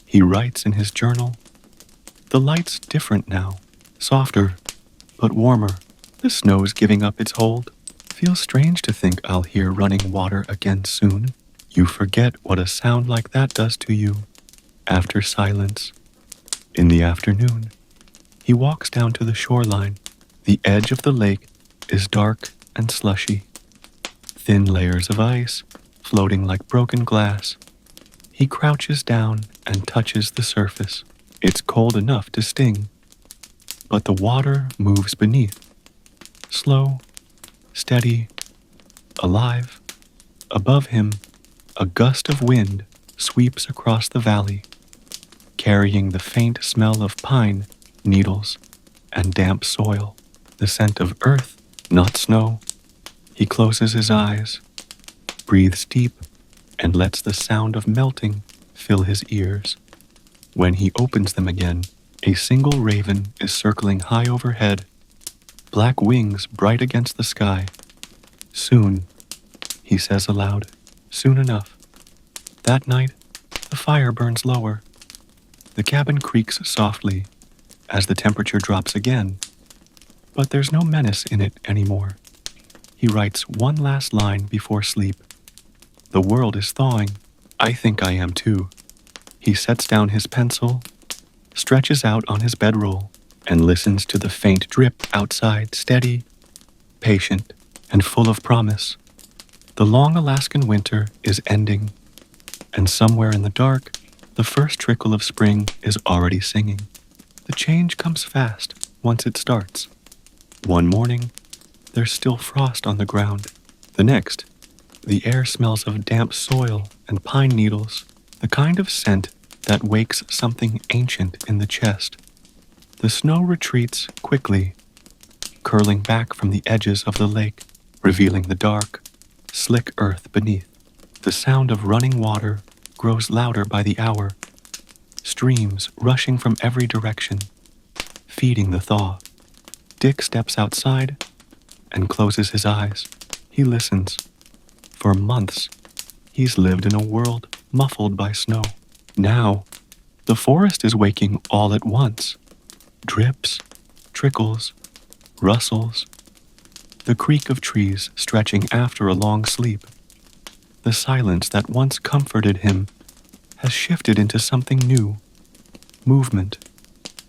He writes in his journal, "The light's different now, softer, but warmer. The snow's giving up its hold. Feels strange to think I'll hear running water again soon. You forget what a sound like that does to you." After silence, in the afternoon, he walks down to the shoreline. The edge of the lake is dark and slushy. Thin layers of ice floating like broken glass. He crouches down and touches the surface. It's cold enough to sting, but the water moves beneath. Slow, steady, alive. Above him, a gust of wind sweeps across the valley, carrying the faint smell of pine, needles, and damp soil, the scent of earth, not snow. He closes his eyes, breathes deep, and lets the sound of melting fill his ears. When he opens them again, a single raven is circling high overhead, black wings bright against the sky. Soon, he says aloud, soon enough. That night, the fire burns lower. The cabin creaks softly as the temperature drops again, but there's no menace in it anymore. He writes one last line before sleep. The world is thawing. I think I am too. He sets down his pencil, stretches out on his bedroll, and listens to the faint drip outside, steady, patient, and full of promise. The long Alaskan winter is ending, and somewhere in the dark, the first trickle of spring is already singing. The change comes fast once it starts. One morning, there's still frost on the ground. The next, the air smells of damp soil and pine needles, the kind of scent that wakes something ancient in the chest. The snow retreats quickly, curling back from the edges of the lake, revealing the dark, slick earth beneath. The sound of running water grows louder by the hour, streams rushing from every direction, feeding the thaw. Dick steps outside and closes his eyes. He listens. For months, he's lived in a world muffled by snow. Now, the forest is waking all at once. Drips, trickles, rustles, the creak of trees stretching after a long sleep. The silence that once comforted him has shifted into something new. Movement,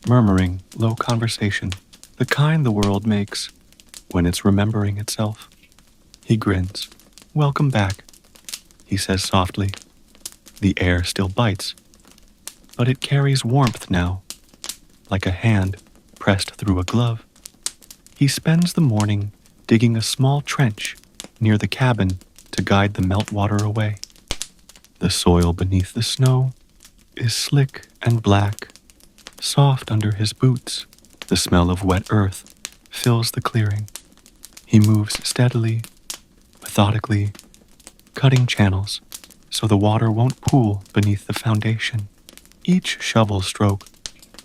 murmuring, low conversation, the kind the world makes when it's remembering itself. He grins. Welcome back, he says softly. The air still bites, but it carries warmth now, like a hand pressed through a glove. He spends the morning digging a small trench near the cabin to guide the meltwater away. The soil beneath the snow is slick and black, soft under his boots. The smell of wet earth fills the clearing. He moves steadily, methodically, cutting channels so the water won't pool beneath the foundation. Each shovel stroke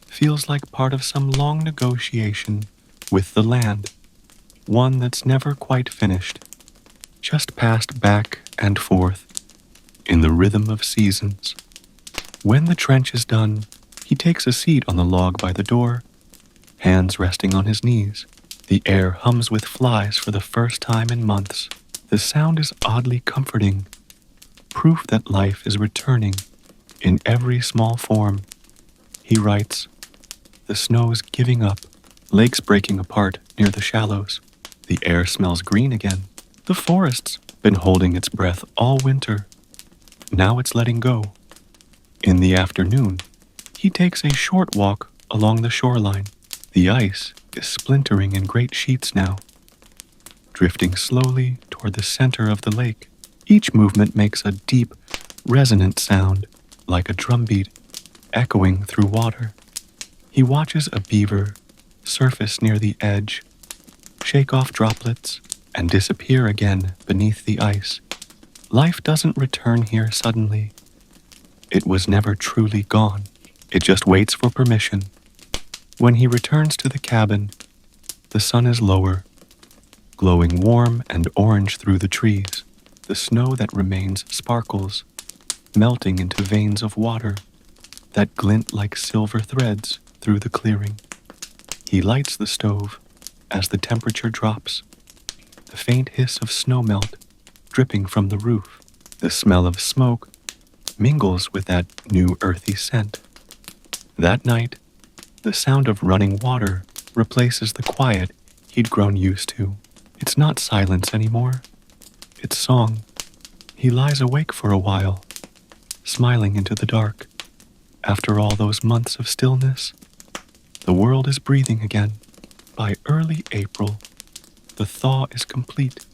feels like part of some long negotiation with the land, one that's never quite finished, just passed back and forth in the rhythm of seasons. When the trench is done, he takes a seat on the log by the door, hands resting on his knees. The air hums with flies for the first time in months. The sound is oddly comforting, proof that life is returning in every small form. He writes, the snow's giving up, lakes breaking apart near the shallows. The air smells green again. The forest's been holding its breath all winter. Now it's letting go. In the afternoon, he takes a short walk along the shoreline. The ice is splintering in great sheets now, drifting slowly toward the center of the lake. Each movement makes a deep, resonant sound, like a drumbeat, echoing through water. He watches a beaver surface near the edge, shake off droplets, and disappear again beneath the ice. Life doesn't return here suddenly. It was never truly gone. It just waits for permission. When he returns to the cabin, the sun is lower, glowing warm and orange through the trees. The snow that remains sparkles, melting into veins of water that glint like silver threads through the clearing. He lights the stove as the temperature drops, the faint hiss of snow melt dripping from the roof. The smell of smoke mingles with that new earthy scent. That night, the sound of running water replaces the quiet he'd grown used to. It's not silence anymore. It's song. He lies awake for a while, smiling into the dark. After all those months of stillness, the world is breathing again. By early April, the thaw is complete.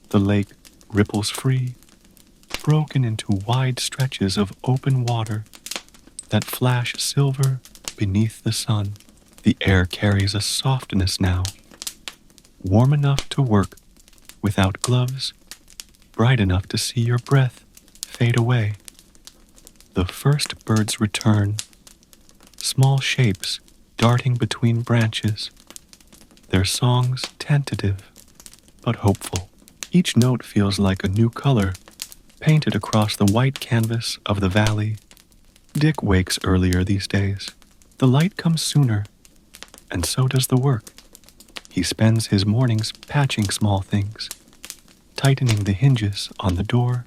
The lake ripples free, broken into wide stretches of open water. that flash silver beneath the sun. The air carries a softness now, warm enough to work without gloves, bright enough to see your breath fade away. The first birds return, small shapes darting between branches, their songs tentative but hopeful. Each note feels like a new color painted across the white canvas of the valley. Dick wakes earlier these days. The light comes sooner, and so does the work. He spends his mornings patching small things, tightening the hinges on the door,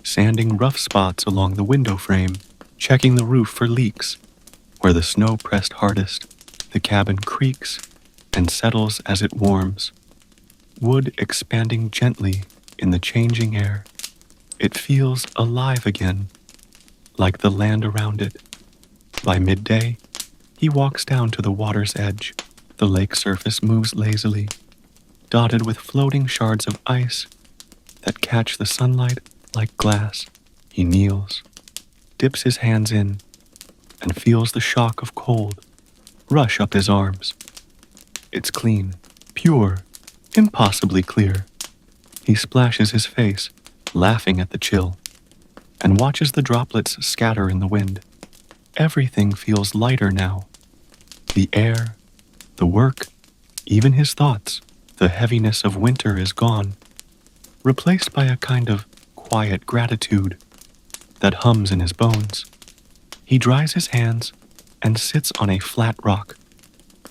sanding rough spots along the window frame, checking the roof for leaks. Where the snow pressed hardest, the cabin creaks and settles as it warms, wood expanding gently in the changing air. It feels alive again, like the land around it. By midday, he walks down to the water's edge. The lake surface moves lazily, dotted with floating shards of ice that catch the sunlight like glass. He kneels, dips his hands in, and feels the shock of cold rush up his arms. It's clean, pure, impossibly clear. He splashes his face, laughing at the chill, and watches the droplets scatter in the wind. Everything feels lighter now. The air, the work, even his thoughts. The heaviness of winter is gone, replaced by a kind of quiet gratitude that hums in his bones. He dries his hands and sits on a flat rock,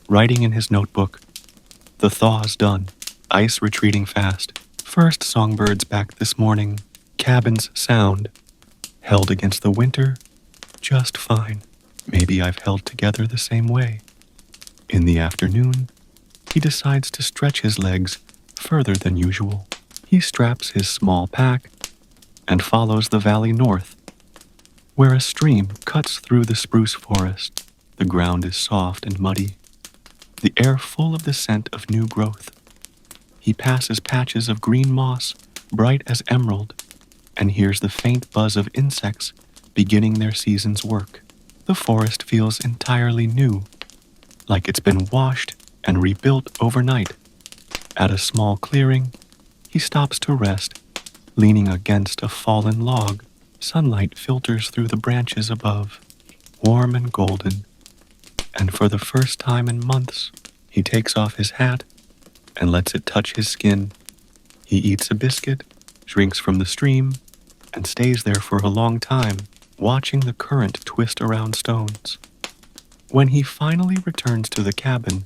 writing in his notebook. The thaw's done, ice retreating fast. First songbirds back this morning, cabin's sound, held against the winter, just fine. Maybe I've held together the same way. In the afternoon, he decides to stretch his legs further than usual. He straps his small pack and follows the valley north, where a stream cuts through the spruce forest. The ground is soft and muddy, the air full of the scent of new growth. He passes patches of green moss, bright as emerald, and hears the faint buzz of insects beginning their season's work. The forest feels entirely new, like it's been washed and rebuilt overnight. At a small clearing, he stops to rest, leaning against a fallen log. Sunlight filters through the branches above, warm and golden, and for the first time in months, he takes off his hat and lets it touch his skin. He eats a biscuit, drinks from the stream, and stays there for a long time, watching the current twist around stones. When he finally returns to the cabin,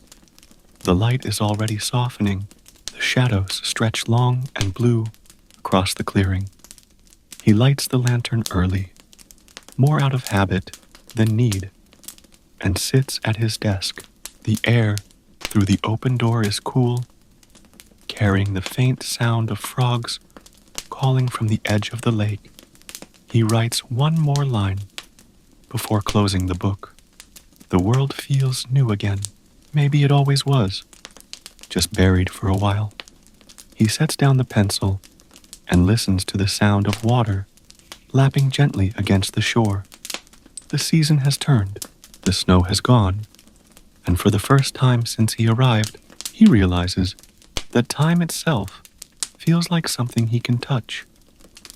the light is already softening. The shadows stretch long and blue across the clearing. He lights the lantern early, more out of habit than need, and sits at his desk. The air through the open door is cool, carrying the faint sound of frogs calling from the edge of the lake. He writes one more line before closing the book. The world feels new again. Maybe it always was, just buried for a while. He sets down the pencil and listens to the sound of water lapping gently against the shore. The season has turned, the snow has gone, and for the first time since he arrived, he realizes that time itself feels like something he can touch.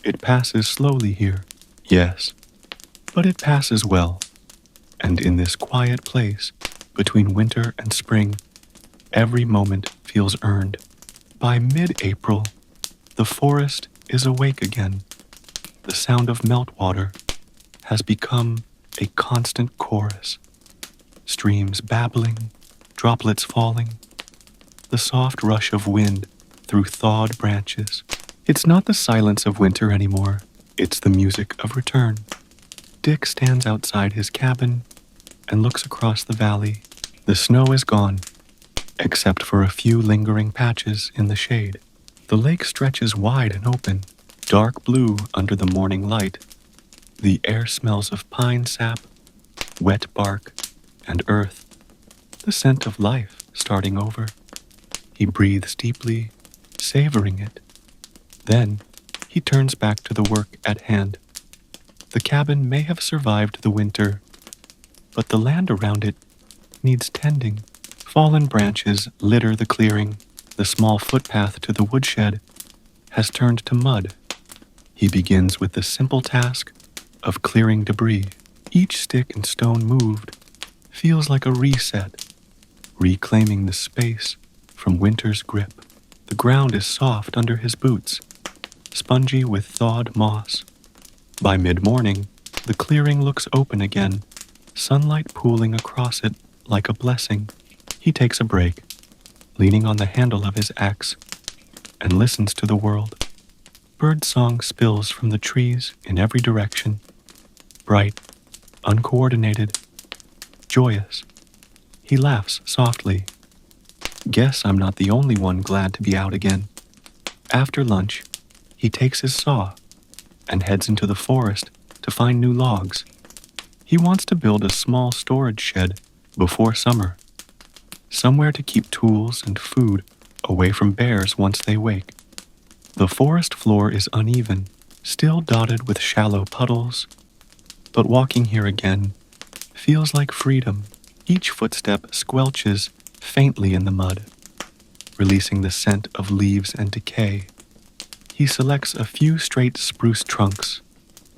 It passes slowly here, yes, but it passes well. And in this quiet place, between winter and spring, every moment feels earned. By mid-April, the forest is awake again. The sound of meltwater has become a constant chorus. Streams babbling, droplets falling, the soft rush of wind through thawed branches. It's not the silence of winter anymore, it's the music of return. Dick stands outside his cabin and looks across the valley. The snow is gone, except for a few lingering patches in the shade. The lake stretches wide and open, dark blue under the morning light. The air smells of pine sap, wet bark, and earth, the scent of life starting over. He breathes deeply, savoring it. Then he turns back to the work at hand. The cabin may have survived the winter, but the land around it needs tending. Fallen branches litter the clearing. The small footpath to the woodshed has turned to mud. He begins with the simple task of clearing debris. Each stick and stone moved feels like a reset, reclaiming the space from winter's grip. The ground is soft under his boots, spongy with thawed moss. By mid-morning, the clearing looks open again, sunlight pooling across it like a blessing. He takes a break, leaning on the handle of his axe, and listens to the world. Birdsong spills from the trees in every direction, bright, uncoordinated, joyous. He laughs softly. Guess I'm not the only one glad to be out again. After lunch, he takes his saw and heads into the forest to find new logs. He wants to build a small storage shed before summer, somewhere to keep tools and food away from bears once they wake. The forest floor is uneven, still dotted with shallow puddles, but walking here again feels like freedom. Each footstep squelches faintly in the mud, releasing the scent of leaves and decay. He selects a few straight spruce trunks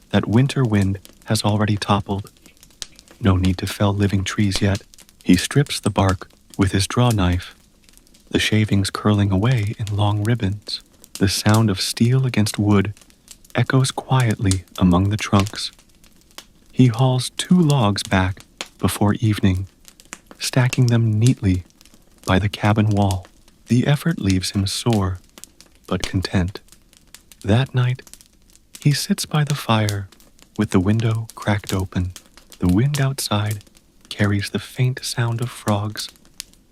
that winter wind has already toppled. No need to fell living trees yet. He strips the bark with his draw knife, the shavings curling away in long ribbons. The sound of steel against wood echoes quietly among the trunks. He hauls 2 logs back before evening, stacking them neatly by the cabin wall. The effort leaves him sore, but content. That night, he sits by the fire with the window cracked open. The wind outside carries the faint sound of frogs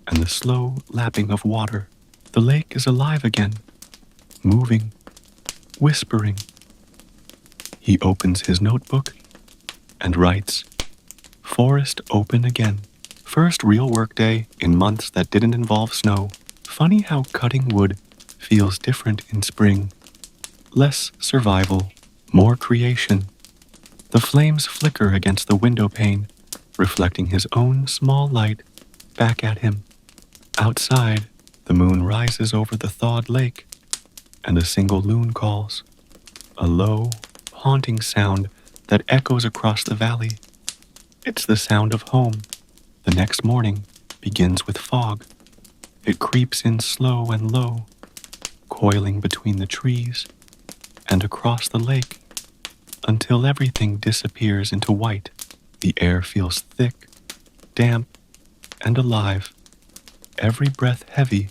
and the slow lapping of water. The lake is alive again, moving, whispering. He opens his notebook and writes, "Forest open again. First real work day in months that didn't involve snow. Funny how cutting wood feels different in spring. Less survival, more creation." The flames flicker against the window pane, reflecting his own small light back at him. Outside, the moon rises over the thawed lake, and a single loon calls, a low, haunting sound that echoes across the valley. It's the sound of home. The next morning begins with fog. It creeps in slow and low, coiling between the trees and across the lake, until everything disappears into white. The air feels thick, damp, and alive, every breath heavy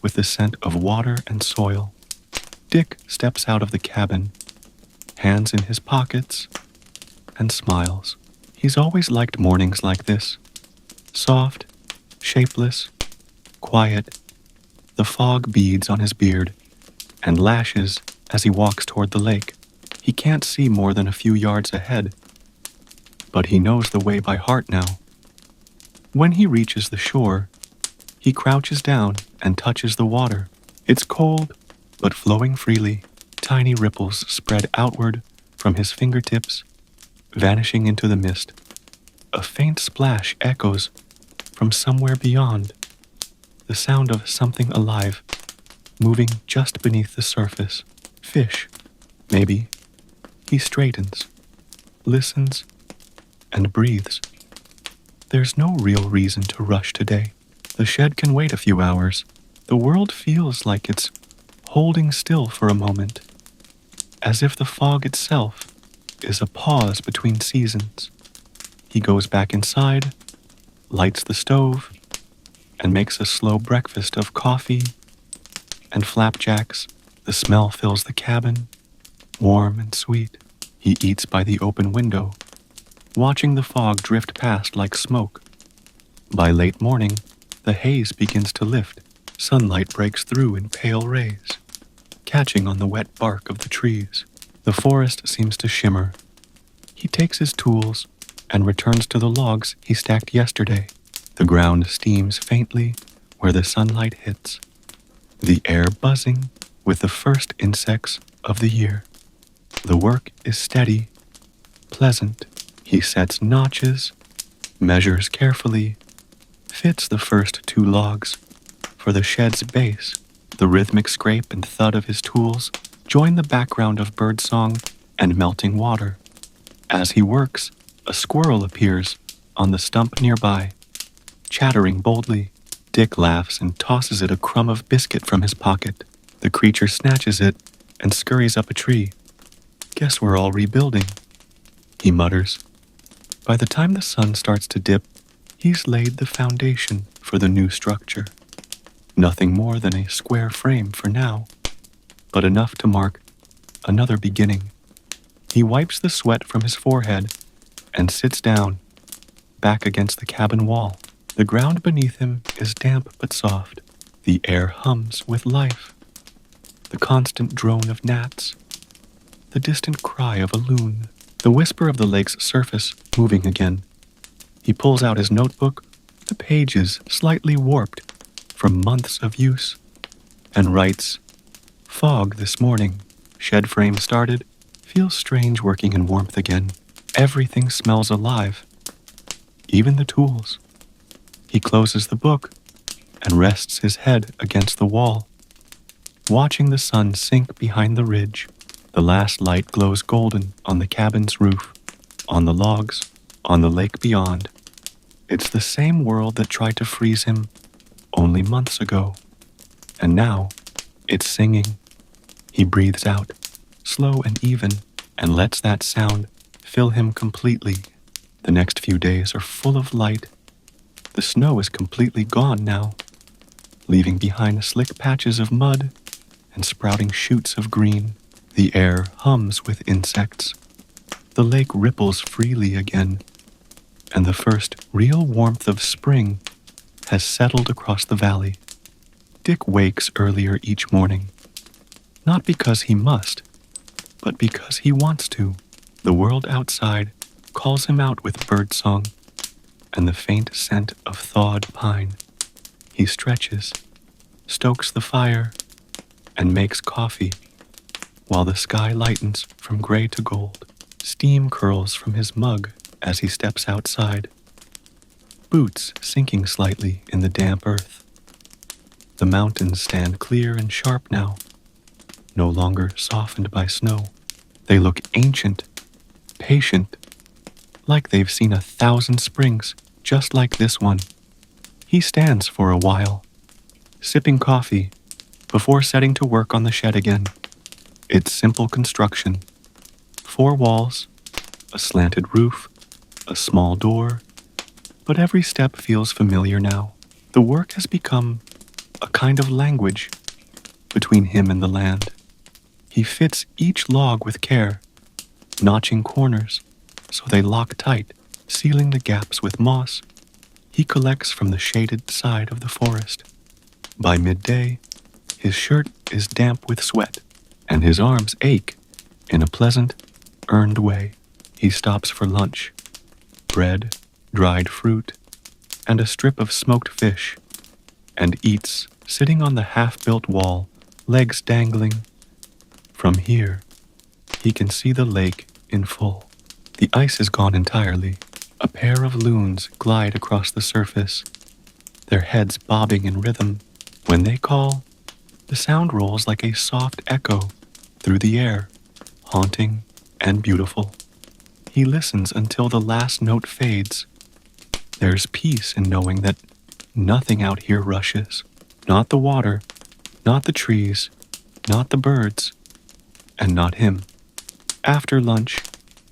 with the scent of water and soil. Dick steps out of the cabin, hands in his pockets, and smiles. He's always liked mornings like this. Soft, shapeless, quiet. The fog beads on his beard and lashes as he walks toward the lake. He can't see more than a few yards ahead, but he knows the way by heart now. When he reaches the shore, he crouches down and touches the water. It's cold, but flowing freely. Tiny ripples spread outward from his fingertips, vanishing into the mist. A faint splash echoes from somewhere beyond, the sound of something alive, moving just beneath the surface. Fish, maybe. He straightens, listens, and breathes. There's no real reason to rush today. The shed can wait a few hours. The world feels like it's holding still for a moment, as if the fog itself is a pause between seasons. He goes back inside, lights the stove, and makes a slow breakfast of coffee and flapjacks. The smell fills the cabin, warm and sweet. He eats by the open window, watching the fog drift past like smoke. By late morning, the haze begins to lift. Sunlight breaks through in pale rays, catching on the wet bark of the trees. The forest seems to shimmer. He takes his tools and returns to the logs he stacked yesterday. The ground steams faintly where the sunlight hits, the air buzzing with the first insects of the year. The work is steady, pleasant. He sets notches measures carefully, fits the first 2 logs. For the shed's base, the rhythmic scrape and thud of his tools join the background of birdsong and melting water. As he works, a squirrel appears on the stump nearby, chattering boldly. Dick laughs and tosses it a crumb of biscuit from his pocket. The creature snatches it and scurries up a tree. "Guess we're all rebuilding," he mutters. By the time the sun starts to dip, he's laid the foundation for the new structure. Nothing more than a square frame for now, but enough to mark another beginning. He wipes the sweat from his forehead and sits down, back against the cabin wall. The ground beneath him is damp but soft. The air hums with life. The constant drone of gnats, the distant cry of a loon, the whisper of the lake's surface moving again. He pulls out his notebook, the pages slightly warped from months of use, and writes, "Fog this morning. Shed frame started. Feels strange working in warmth again. Everything smells alive. Even the tools." He closes the book and rests his head against the wall, watching the sun sink behind the ridge. The last light glows golden on the cabin's roof, on the logs, on the lake beyond. It's the same world that tried to freeze him only months ago. And now, it's singing. He breathes out, slow and even, and lets that sound fill him completely. The next few days are full of light. The snow is completely gone now, leaving behind slick patches of mud and sprouting shoots of green. The air hums with insects. The lake ripples freely again, and the first real warmth of spring has settled across the valley. Dick wakes earlier each morning, not because he must, but because he wants to. The world outside calls him out with birdsong and the faint scent of thawed pine. He stretches, stokes the fire, and makes coffee, while the sky lightens from gray to gold. Steam curls from his mug as he steps outside, boots sinking slightly in the damp earth. The mountains stand clear and sharp now, no longer softened by snow. They look ancient, patient, like they've seen 1,000 springs, just like this one. He stands for a while, sipping coffee, before setting to work on the shed again. It's simple construction. 4 walls, a slanted roof, a small door, but every step feels familiar now. The work has become a kind of language between him and the land. He fits each log with care, notching corners so they lock tight, sealing the gaps with moss. He collects from the shaded side of the forest. By midday, his shirt is damp with sweat, and his arms ache in a pleasant, earned way. He stops for lunch. Bread, dried fruit, and a strip of smoked fish, and eats, sitting on the half-built wall, legs dangling. From here, he can see the lake in full. The ice is gone entirely. A pair of loons glide across the surface, their heads bobbing in rhythm. When they call, the sound rolls like a soft echo through the air, haunting and beautiful. He listens until the last note fades. There's peace in knowing that nothing out here rushes. Not the water, not the trees, not the birds, and not him. After lunch,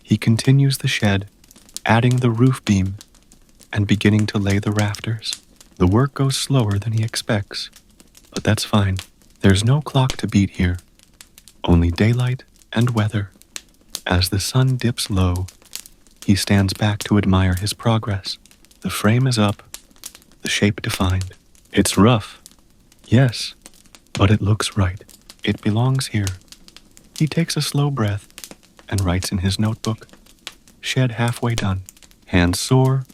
he continues the shed, adding the roof beam and beginning to lay the rafters. The work goes slower than he expects, but that's fine. There's no clock to beat here, only daylight and weather. As the sun dips low, he stands back to admire his progress. The frame is up, the shape defined. It's rough, yes, but it looks right. It belongs here. He takes a slow breath and writes in his notebook, "Shed halfway done. Hands sore,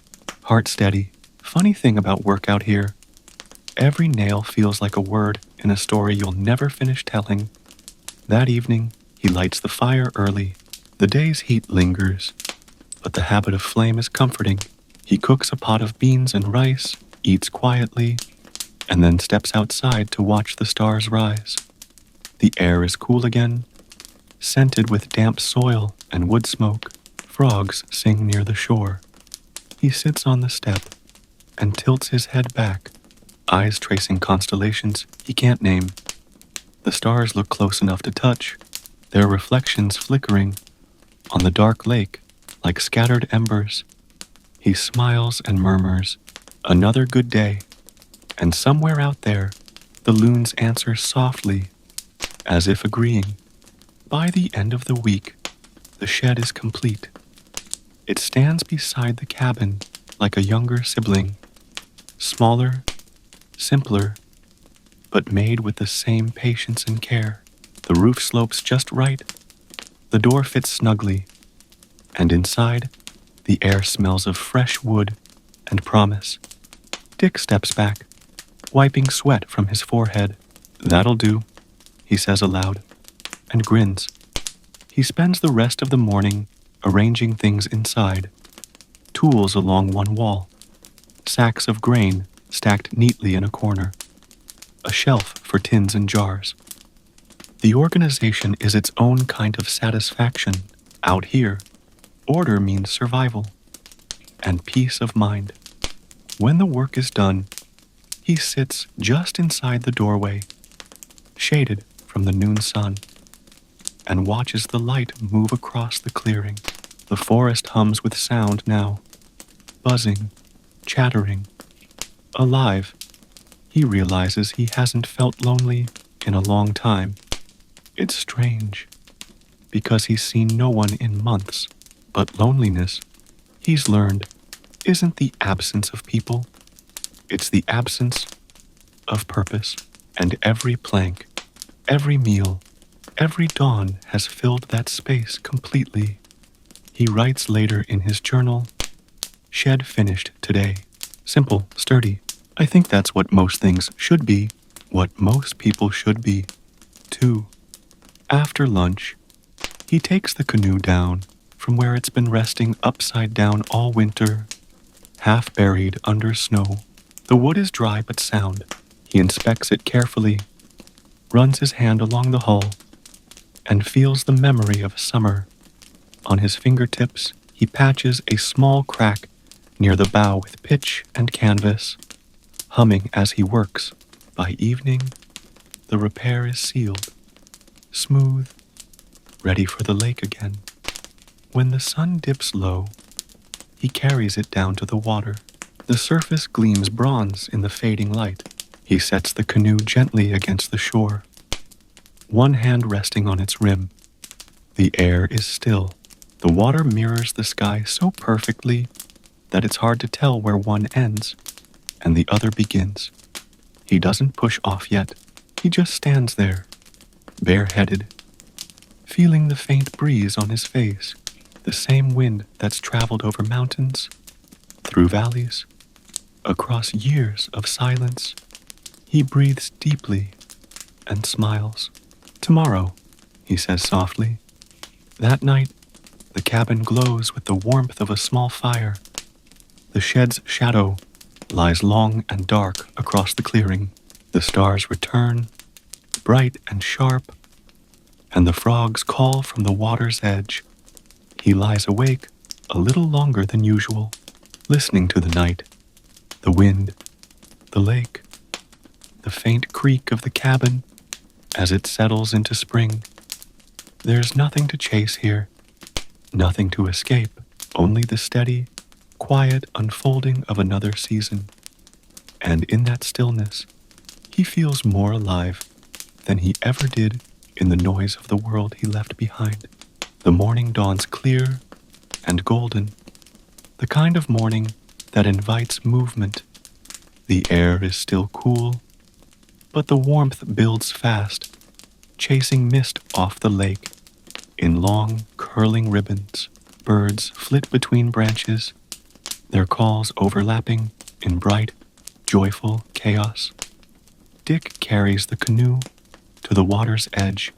heart steady." Funny thing about work out here, every nail feels like a word in a story you'll never finish telling. That evening, he lights the fire early. The day's heat lingers, but the habit of flame is comforting. He cooks a pot of beans and rice, eats quietly, and then steps outside to watch the stars rise. The air is cool again, scented with damp soil and wood smoke. Frogs sing near the shore. He sits on the step and tilts his head back, eyes tracing constellations he can't name. The stars look close enough to touch, their reflections flickering on the dark lake like scattered embers. He smiles and murmurs, "Another good day." And somewhere out there, the loons answer softly, as if agreeing. By the end of the week, the shed is complete. It stands beside the cabin like a younger sibling, smaller, simpler, but made with the same patience and care. The roof slopes just right, the door fits snugly, and inside, the air smells of fresh wood and promise. Dick steps back, wiping sweat from his forehead. "That'll do," he says aloud, and grins. He spends the rest of the morning arranging things inside. Tools along one wall, sacks of grain stacked neatly in a corner, a shelf for tins and jars. The organization is its own kind of satisfaction. Out here, order means survival and peace of mind. When the work is done, he sits just inside the doorway, shaded from the noon sun, and watches the light move across the clearing. The forest hums with sound now, buzzing, chattering, alive. He realizes he hasn't felt lonely in a long time. It's strange, because he's seen no one in months. But loneliness, he's learned, isn't the absence of people. It's the absence of purpose. And every plank, every meal, every dawn has filled that space completely. He writes later in his journal, "Shed finished today. Simple, sturdy. I think that's what most things should be, what most people should be, too." After lunch, he takes the canoe down from where it's been resting upside down all winter, half buried under snow. The wood is dry but sound. He inspects it carefully, runs his hand along the hull, and feels the memory of summer. On his fingertips, he patches a small crack near the bow with pitch and canvas, humming as he works. By evening, the repair is sealed, smooth, ready for the lake again. When the sun dips low, he carries it down to the water. The surface gleams bronze in the fading light. He sets the canoe gently against the shore, one hand resting on its rim. The air is still. The water mirrors the sky so perfectly that it's hard to tell where one ends and the other begins. He doesn't push off yet. He just stands there, bareheaded, feeling the faint breeze on his face, the same wind that's traveled over mountains, through valleys, across years of silence. He breathes deeply and smiles. "Tomorrow," he says softly. That night, the cabin glows with the warmth of a small fire. The shed's shadow lies long and dark across the clearing. The stars return, bright and sharp, and the frogs call from the water's edge. He lies awake a little longer than usual, listening to the night, the wind, the lake, the faint creak of the cabin as it settles into spring. There's nothing to chase here, nothing to escape, only the steady, quiet unfolding of another season. And in that stillness, he feels more alive than he ever did in the noise of the world he left behind. The morning dawns clear and golden, the kind of morning that invites movement. The air is still cool, but the warmth builds fast, chasing mist off the lake in long, curling ribbons. Birds flit between branches, their calls overlapping in bright, joyful chaos. Dick carries the canoe to the water's edge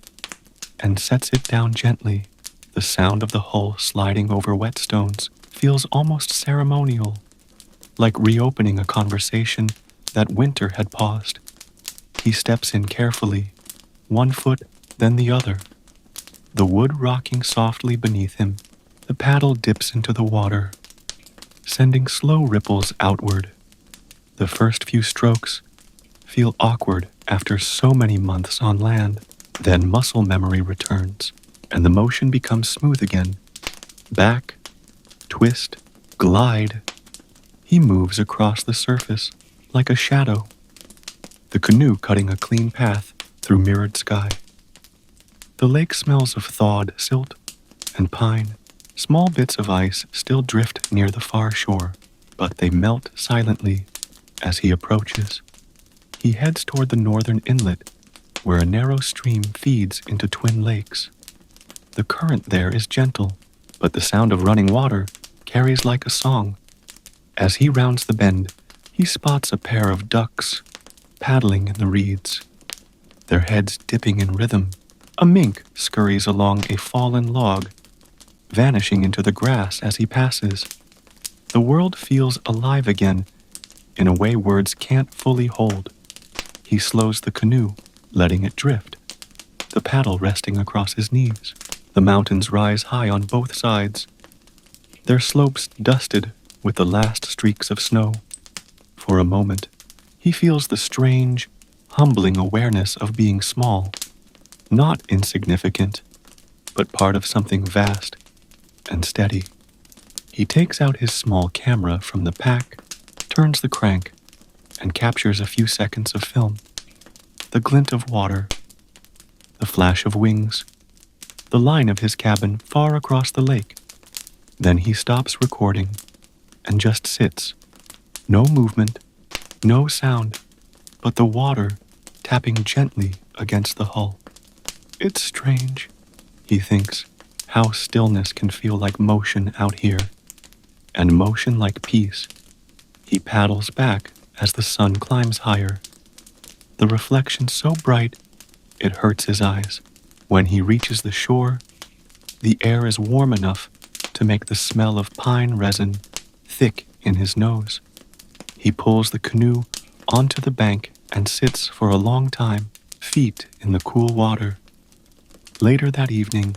and sets it down gently. The sound of the hull sliding over wet stones feels almost ceremonial. like reopening a conversation that winter had paused. He steps in carefully, one foot, then the other, the wood rocking softly beneath him. The paddle dips into the water, sending slow ripples outward. The first few strokes feel awkward after so many months on land. Then muscle memory returns, and the motion becomes smooth again. Back, twist, glide. He moves across the surface like a shadow, the canoe cutting a clean path through mirrored sky. The lake smells of thawed silt and pine. Small bits of ice still drift near the far shore, but they melt silently as he approaches. He heads toward the northern inlet, where a narrow stream feeds into twin lakes. The current there is gentle, but the sound of running water carries like a song. As he rounds the bend, he spots a pair of ducks paddling in the reeds, their heads dipping in rhythm. A mink scurries along a fallen log, vanishing into the grass as he passes. The world feels alive again in a way words can't fully hold. He slows the canoe, letting it drift, the paddle resting across his knees. The mountains rise high on both sides, their slopes dusted with the last streaks of snow. For a moment, he feels the strange, humbling awareness of being small, not insignificant, but part of something vast and steady. He takes out his small camera from the pack, turns the crank, and captures a few seconds of film. The glint of water, the flash of wings, the line of his cabin far across the lake. Then he stops recording and just sits. No movement, no sound, but the water tapping gently against the hull. It's strange, he thinks, how stillness can feel like motion out here, and motion like peace. He paddles back as the sun climbs higher, the reflection so bright it hurts his eyes. When he reaches the shore, the air is warm enough to make the smell of pine resin thick in his nose. He pulls the canoe onto the bank and sits for a long time, feet in the cool water. Later that evening,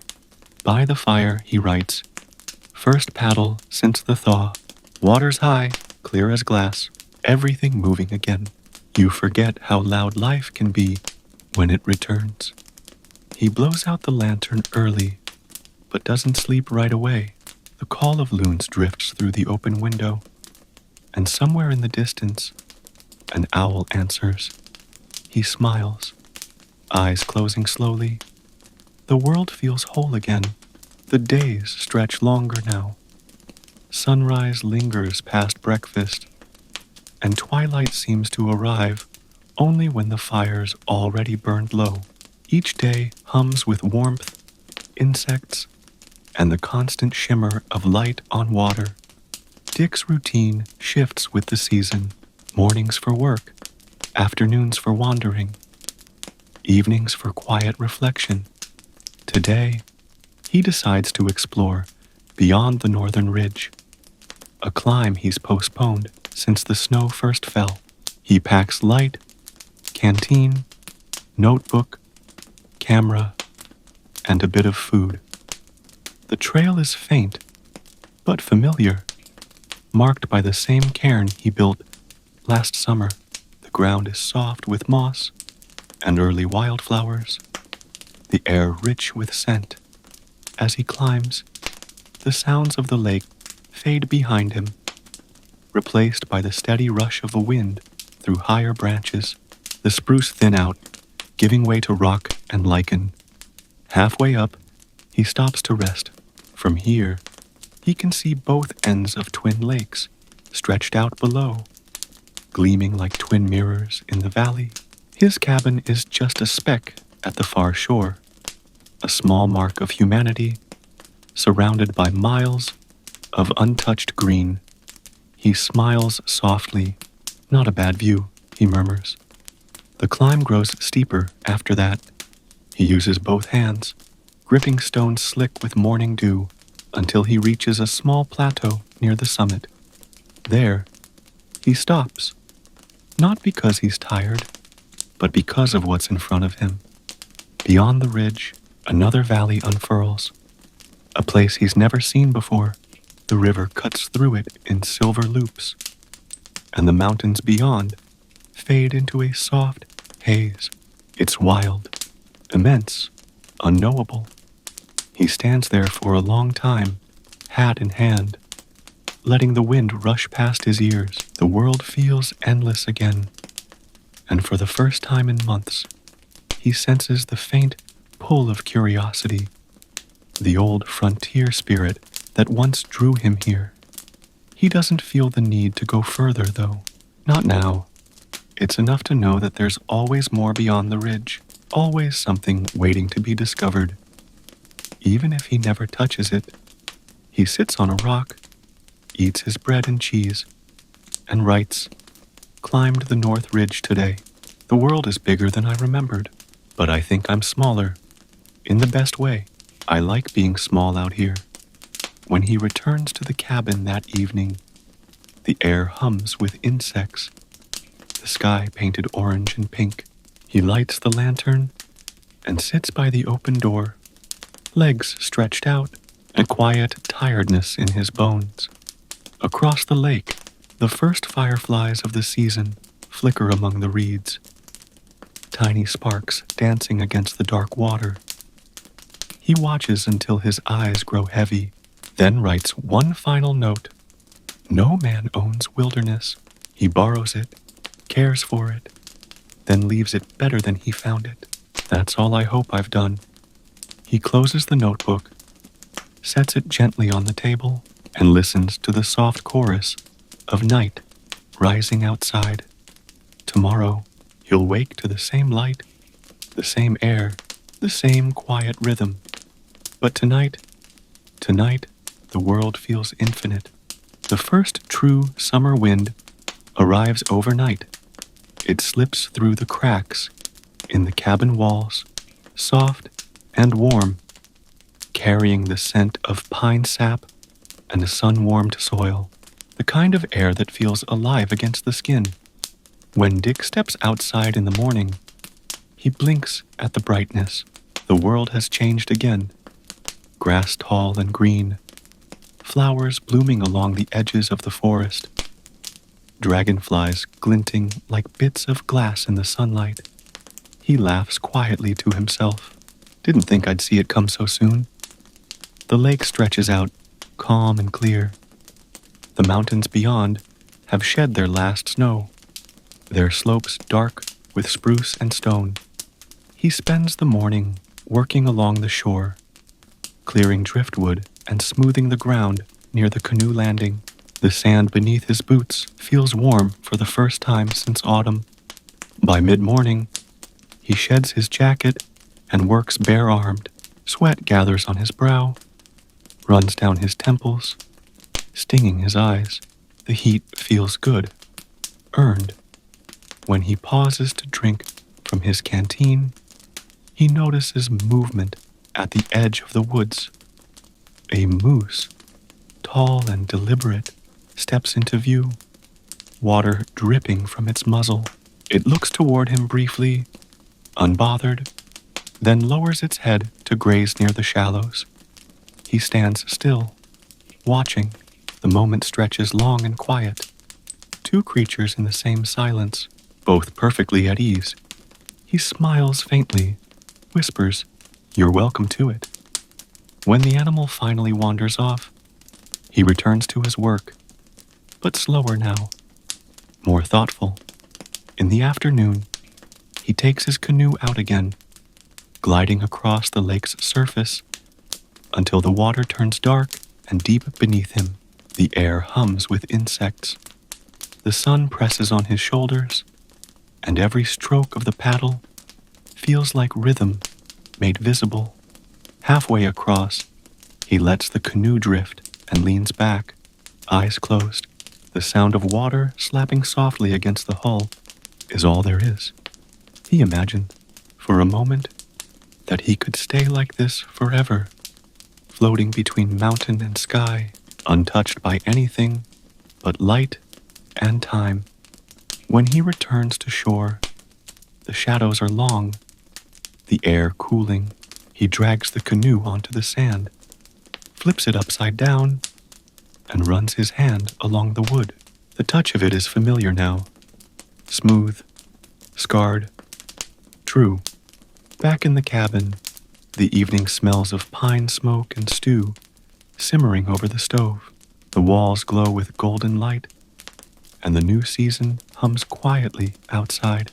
by the fire, he writes, "First paddle since the thaw. Water's high, clear as glass, everything moving again. You forget how loud life can be when it returns." He blows out the lantern early, but doesn't sleep right away. The call of loons drifts through the open window, and somewhere in the distance, an owl answers. He smiles, eyes closing slowly. The world feels whole again. The days stretch longer now. Sunrise lingers past breakfast, and twilight seems to arrive only when the fire's already burned low. Each day hums with warmth, insects, and the constant shimmer of light on water. Dick's routine shifts with the season. Mornings for work, afternoons for wandering, evenings for quiet reflection. Today, he decides to explore beyond the northern ridge, a climb he's postponed since the snow first fell. He packs light, canteen, notebook, camera, and a bit of food. The trail is faint, but familiar, marked by the same cairn he built last summer. The ground is soft with moss and early wildflowers, the air rich with scent. As he climbs, the sounds of the lake fade behind him, replaced by the steady rush of the wind through higher branches. The spruce thin out, giving way to rock and lichen. Halfway up, he stops to rest. From here, he can see both ends of twin lakes stretched out below, gleaming like twin mirrors in the valley. His cabin is just a speck at the far shore, a small mark of humanity, surrounded by miles of untouched green. He smiles softly. "Not a bad view," he murmurs. The climb grows steeper after that. He uses both hands, gripping stones slick with morning dew, until he reaches a small plateau near the summit. There, He stops, not because he's tired, but because of what's in front of him. Beyond the ridge, another valley unfurls, a place he's never seen before. The river cuts through it in silver loops, and the mountains beyond fade into a soft haze. It's wild, immense, unknowable. He stands there for a long time, hat in hand, letting the wind rush past his ears. The world feels endless again, and for the first time in months, he senses the faint pull of curiosity, the old frontier spirit that once drew him here. He doesn't feel the need to go further, though. Not now. It's enough to know that there's always more beyond the ridge, always something waiting to be discovered. Even if he never touches it, he sits on a rock, eats his bread and cheese, and writes, "Climbed the North Ridge today. The world is bigger than I remembered, but I think I'm smaller. In the best way. I like being small out here." When he returns to the cabin that evening, the air hums with insects, the sky painted orange and pink. He lights the lantern and sits by the open door, legs stretched out, a quiet tiredness in his bones. Across the lake, the first fireflies of the season flicker among the reeds, tiny sparks dancing against the dark water. He watches until his eyes grow heavy, then writes one final note. No man owns wilderness. He borrows it, cares for it, then leaves it better than he found it. That's all I hope I've done. He closes the notebook, sets it gently on the table, and listens to the soft chorus of night rising outside. Tomorrow, he'll wake to the same light, the same air, the same quiet rhythm. But tonight, the world feels infinite. The first true summer wind arrives overnight. It slips through the cracks in the cabin walls, soft and warm, carrying the scent of pine sap and a sun-warmed soil, the kind of air that feels alive against the skin. When Dick steps outside in the morning, he blinks at the brightness. The world has changed again. Grass tall and green, flowers blooming along the edges of the forest, dragonflies glinting like bits of glass in the sunlight. He laughs quietly to himself. Didn't think I'd see it come so soon. The lake stretches out, calm and clear. The mountains beyond have shed their last snow, their slopes dark with spruce and stone. He spends the morning working along the shore, clearing driftwood and smoothing the ground near the canoe landing. The sand beneath his boots feels warm for the first time since autumn. By mid-morning, he sheds his jacket and works bare-armed. Sweat gathers on his brow, runs down his temples, stinging his eyes. The heat feels good, earned. When he pauses to drink from his canteen, he notices movement at the edge of the woods. A moose, tall and deliberate, steps into view, water dripping from its muzzle. It looks toward him briefly, unbothered, then lowers its head to graze near the shallows. He stands still, watching. The moment stretches long and quiet. Two creatures in the same silence, both perfectly at ease. He smiles faintly, whispers, "You're welcome to it." When the animal finally wanders off, he returns to his work, but slower now, more thoughtful. In the afternoon, he takes his canoe out again, gliding across the lake's surface until the water turns dark and deep beneath him. The air hums with insects. The sun presses on his shoulders, and every stroke of the paddle feels like rhythm made visible. Halfway across, he lets the canoe drift and leans back, eyes closed. The sound of water slapping softly against the hull is all there is. He imagined, for a moment, that he could stay like this forever, floating between mountain and sky, untouched by anything but light and time. When he returns to shore, the shadows are long, the air cooling. He drags the canoe onto the sand, flips it upside down, and runs his hand along the wood. The touch of it is familiar now. Smooth, scarred, true. Back in the cabin, the evening smells of pine smoke and stew simmering over the stove. The walls glow with golden light, and the new season hums quietly outside.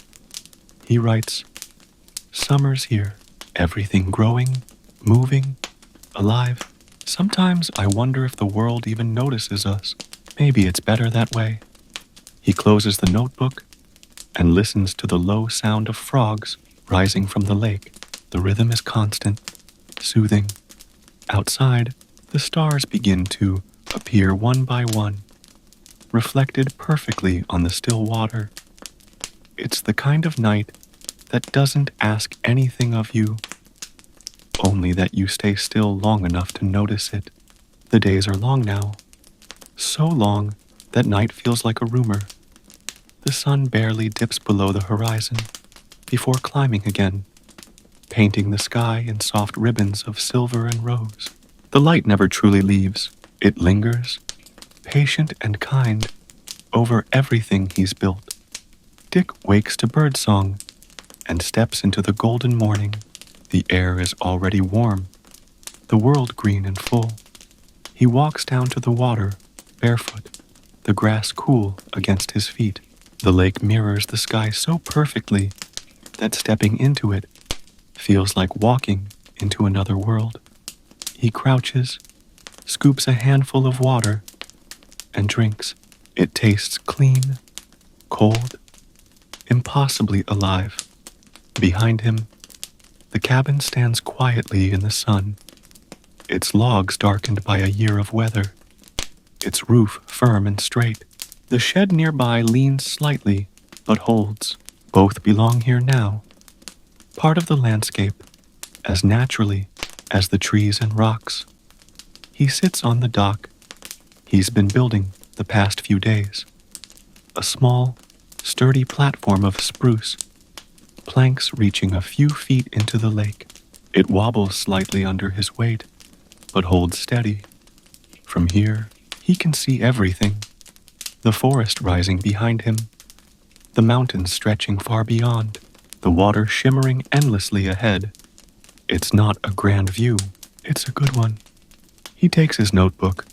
He writes, "Summer's here, everything growing, moving, alive." Sometimes I wonder if the world even notices us. Maybe it's better that way. He closes the notebook and listens to the low sound of frogs rising from the lake. The rhythm is constant, soothing. Outside, the stars begin to appear one by one, reflected perfectly on the still water. It's the kind of night that doesn't ask anything of you, only that you stay still long enough to notice it. The days are long now, so long that night feels like a rumor. The sun barely dips below the horizon before climbing again, painting the sky in soft ribbons of silver and rose. The light never truly leaves. It lingers, patient and kind, over everything he's built. Dick wakes to birdsong and steps into the golden morning. The air is already warm, the world green and full. He walks down to the water, barefoot, the grass cool against his feet. The lake mirrors the sky so perfectly that stepping into it feels like walking into another world. He crouches, scoops a handful of water, and drinks. It tastes clean, cold, impossibly alive. Behind him, the cabin stands quietly in the sun, its logs darkened by a year of weather, its roof firm and straight. The shed nearby leans slightly, but holds. Both belong here now, part of the landscape, as naturally as the trees and rocks. He sits on the dock he's been building the past few days. A small, sturdy platform of spruce, planks reaching a few feet into the lake. It wobbles slightly under his weight, but holds steady. From here, he can see everything. The forest rising behind him, the mountains stretching far beyond, the water shimmering endlessly ahead. It's not a grand view, it's a good one. He takes his notebook,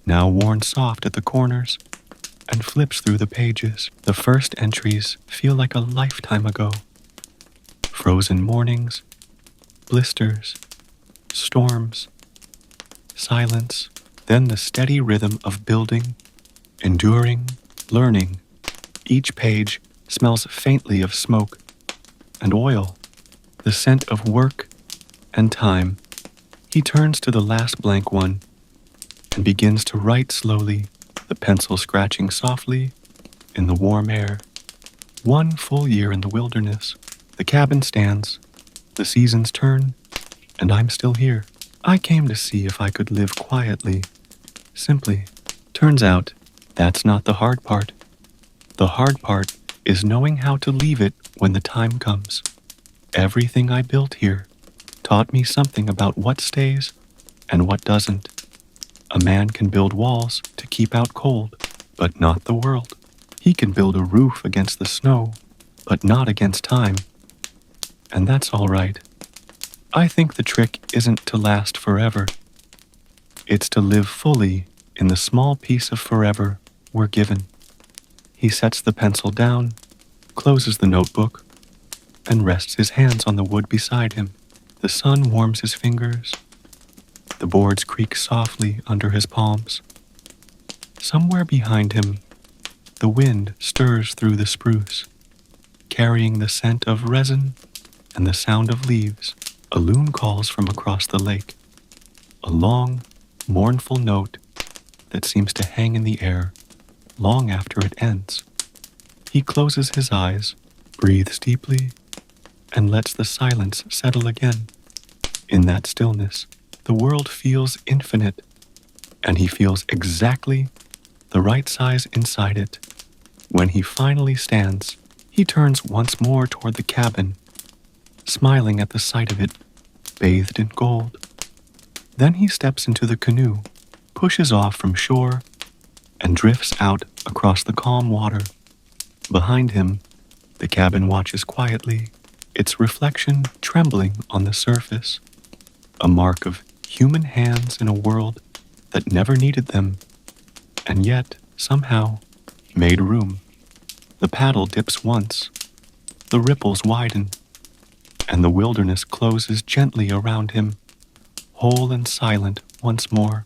now worn soft at the corners, and flips through the pages. The first entries feel like a lifetime ago. Frozen mornings, blisters, storms, silence, then the steady rhythm of building, enduring, learning. Each page smells faintly of smoke and oil, the scent of work and time. He turns to the last blank one and begins to write slowly, the pencil scratching softly in the warm air. 1 full year in the wilderness. The cabin stands, the seasons turn, and I'm still here. I came to see if I could live quietly, simply. Turns out, that's not the hard part. The hard part is knowing how to leave it when the time comes. Everything I built here taught me something about what stays and what doesn't. A man can build walls to keep out cold, but not the world. He can build a roof against the snow, but not against time. And that's all right. I think the trick isn't to last forever. It's to live fully in the small piece of forever we're given. He sets the pencil down, closes the notebook, and rests his hands on the wood beside him. The sun warms his fingers. The boards creak softly under his palms. Somewhere behind him, the wind stirs through the spruce, carrying the scent of resin and the sound of leaves. A loon calls from across the lake, a long, mournful note that seems to hang in the air long after it ends. He closes his eyes, breathes deeply, and lets the silence settle again. In that stillness, the world feels infinite, and he feels exactly the right size inside it. When he finally stands, he turns once more toward the cabin, smiling at the sight of it, bathed in gold. Then he steps into the canoe, pushes off from shore, and drifts out across the calm water. Behind him, the cabin watches quietly, its reflection trembling on the surface, a mark of human hands in a world that never needed them, and yet, somehow, made room. The paddle dips once, the ripples widen, and the wilderness closes gently around him, whole and silent once more.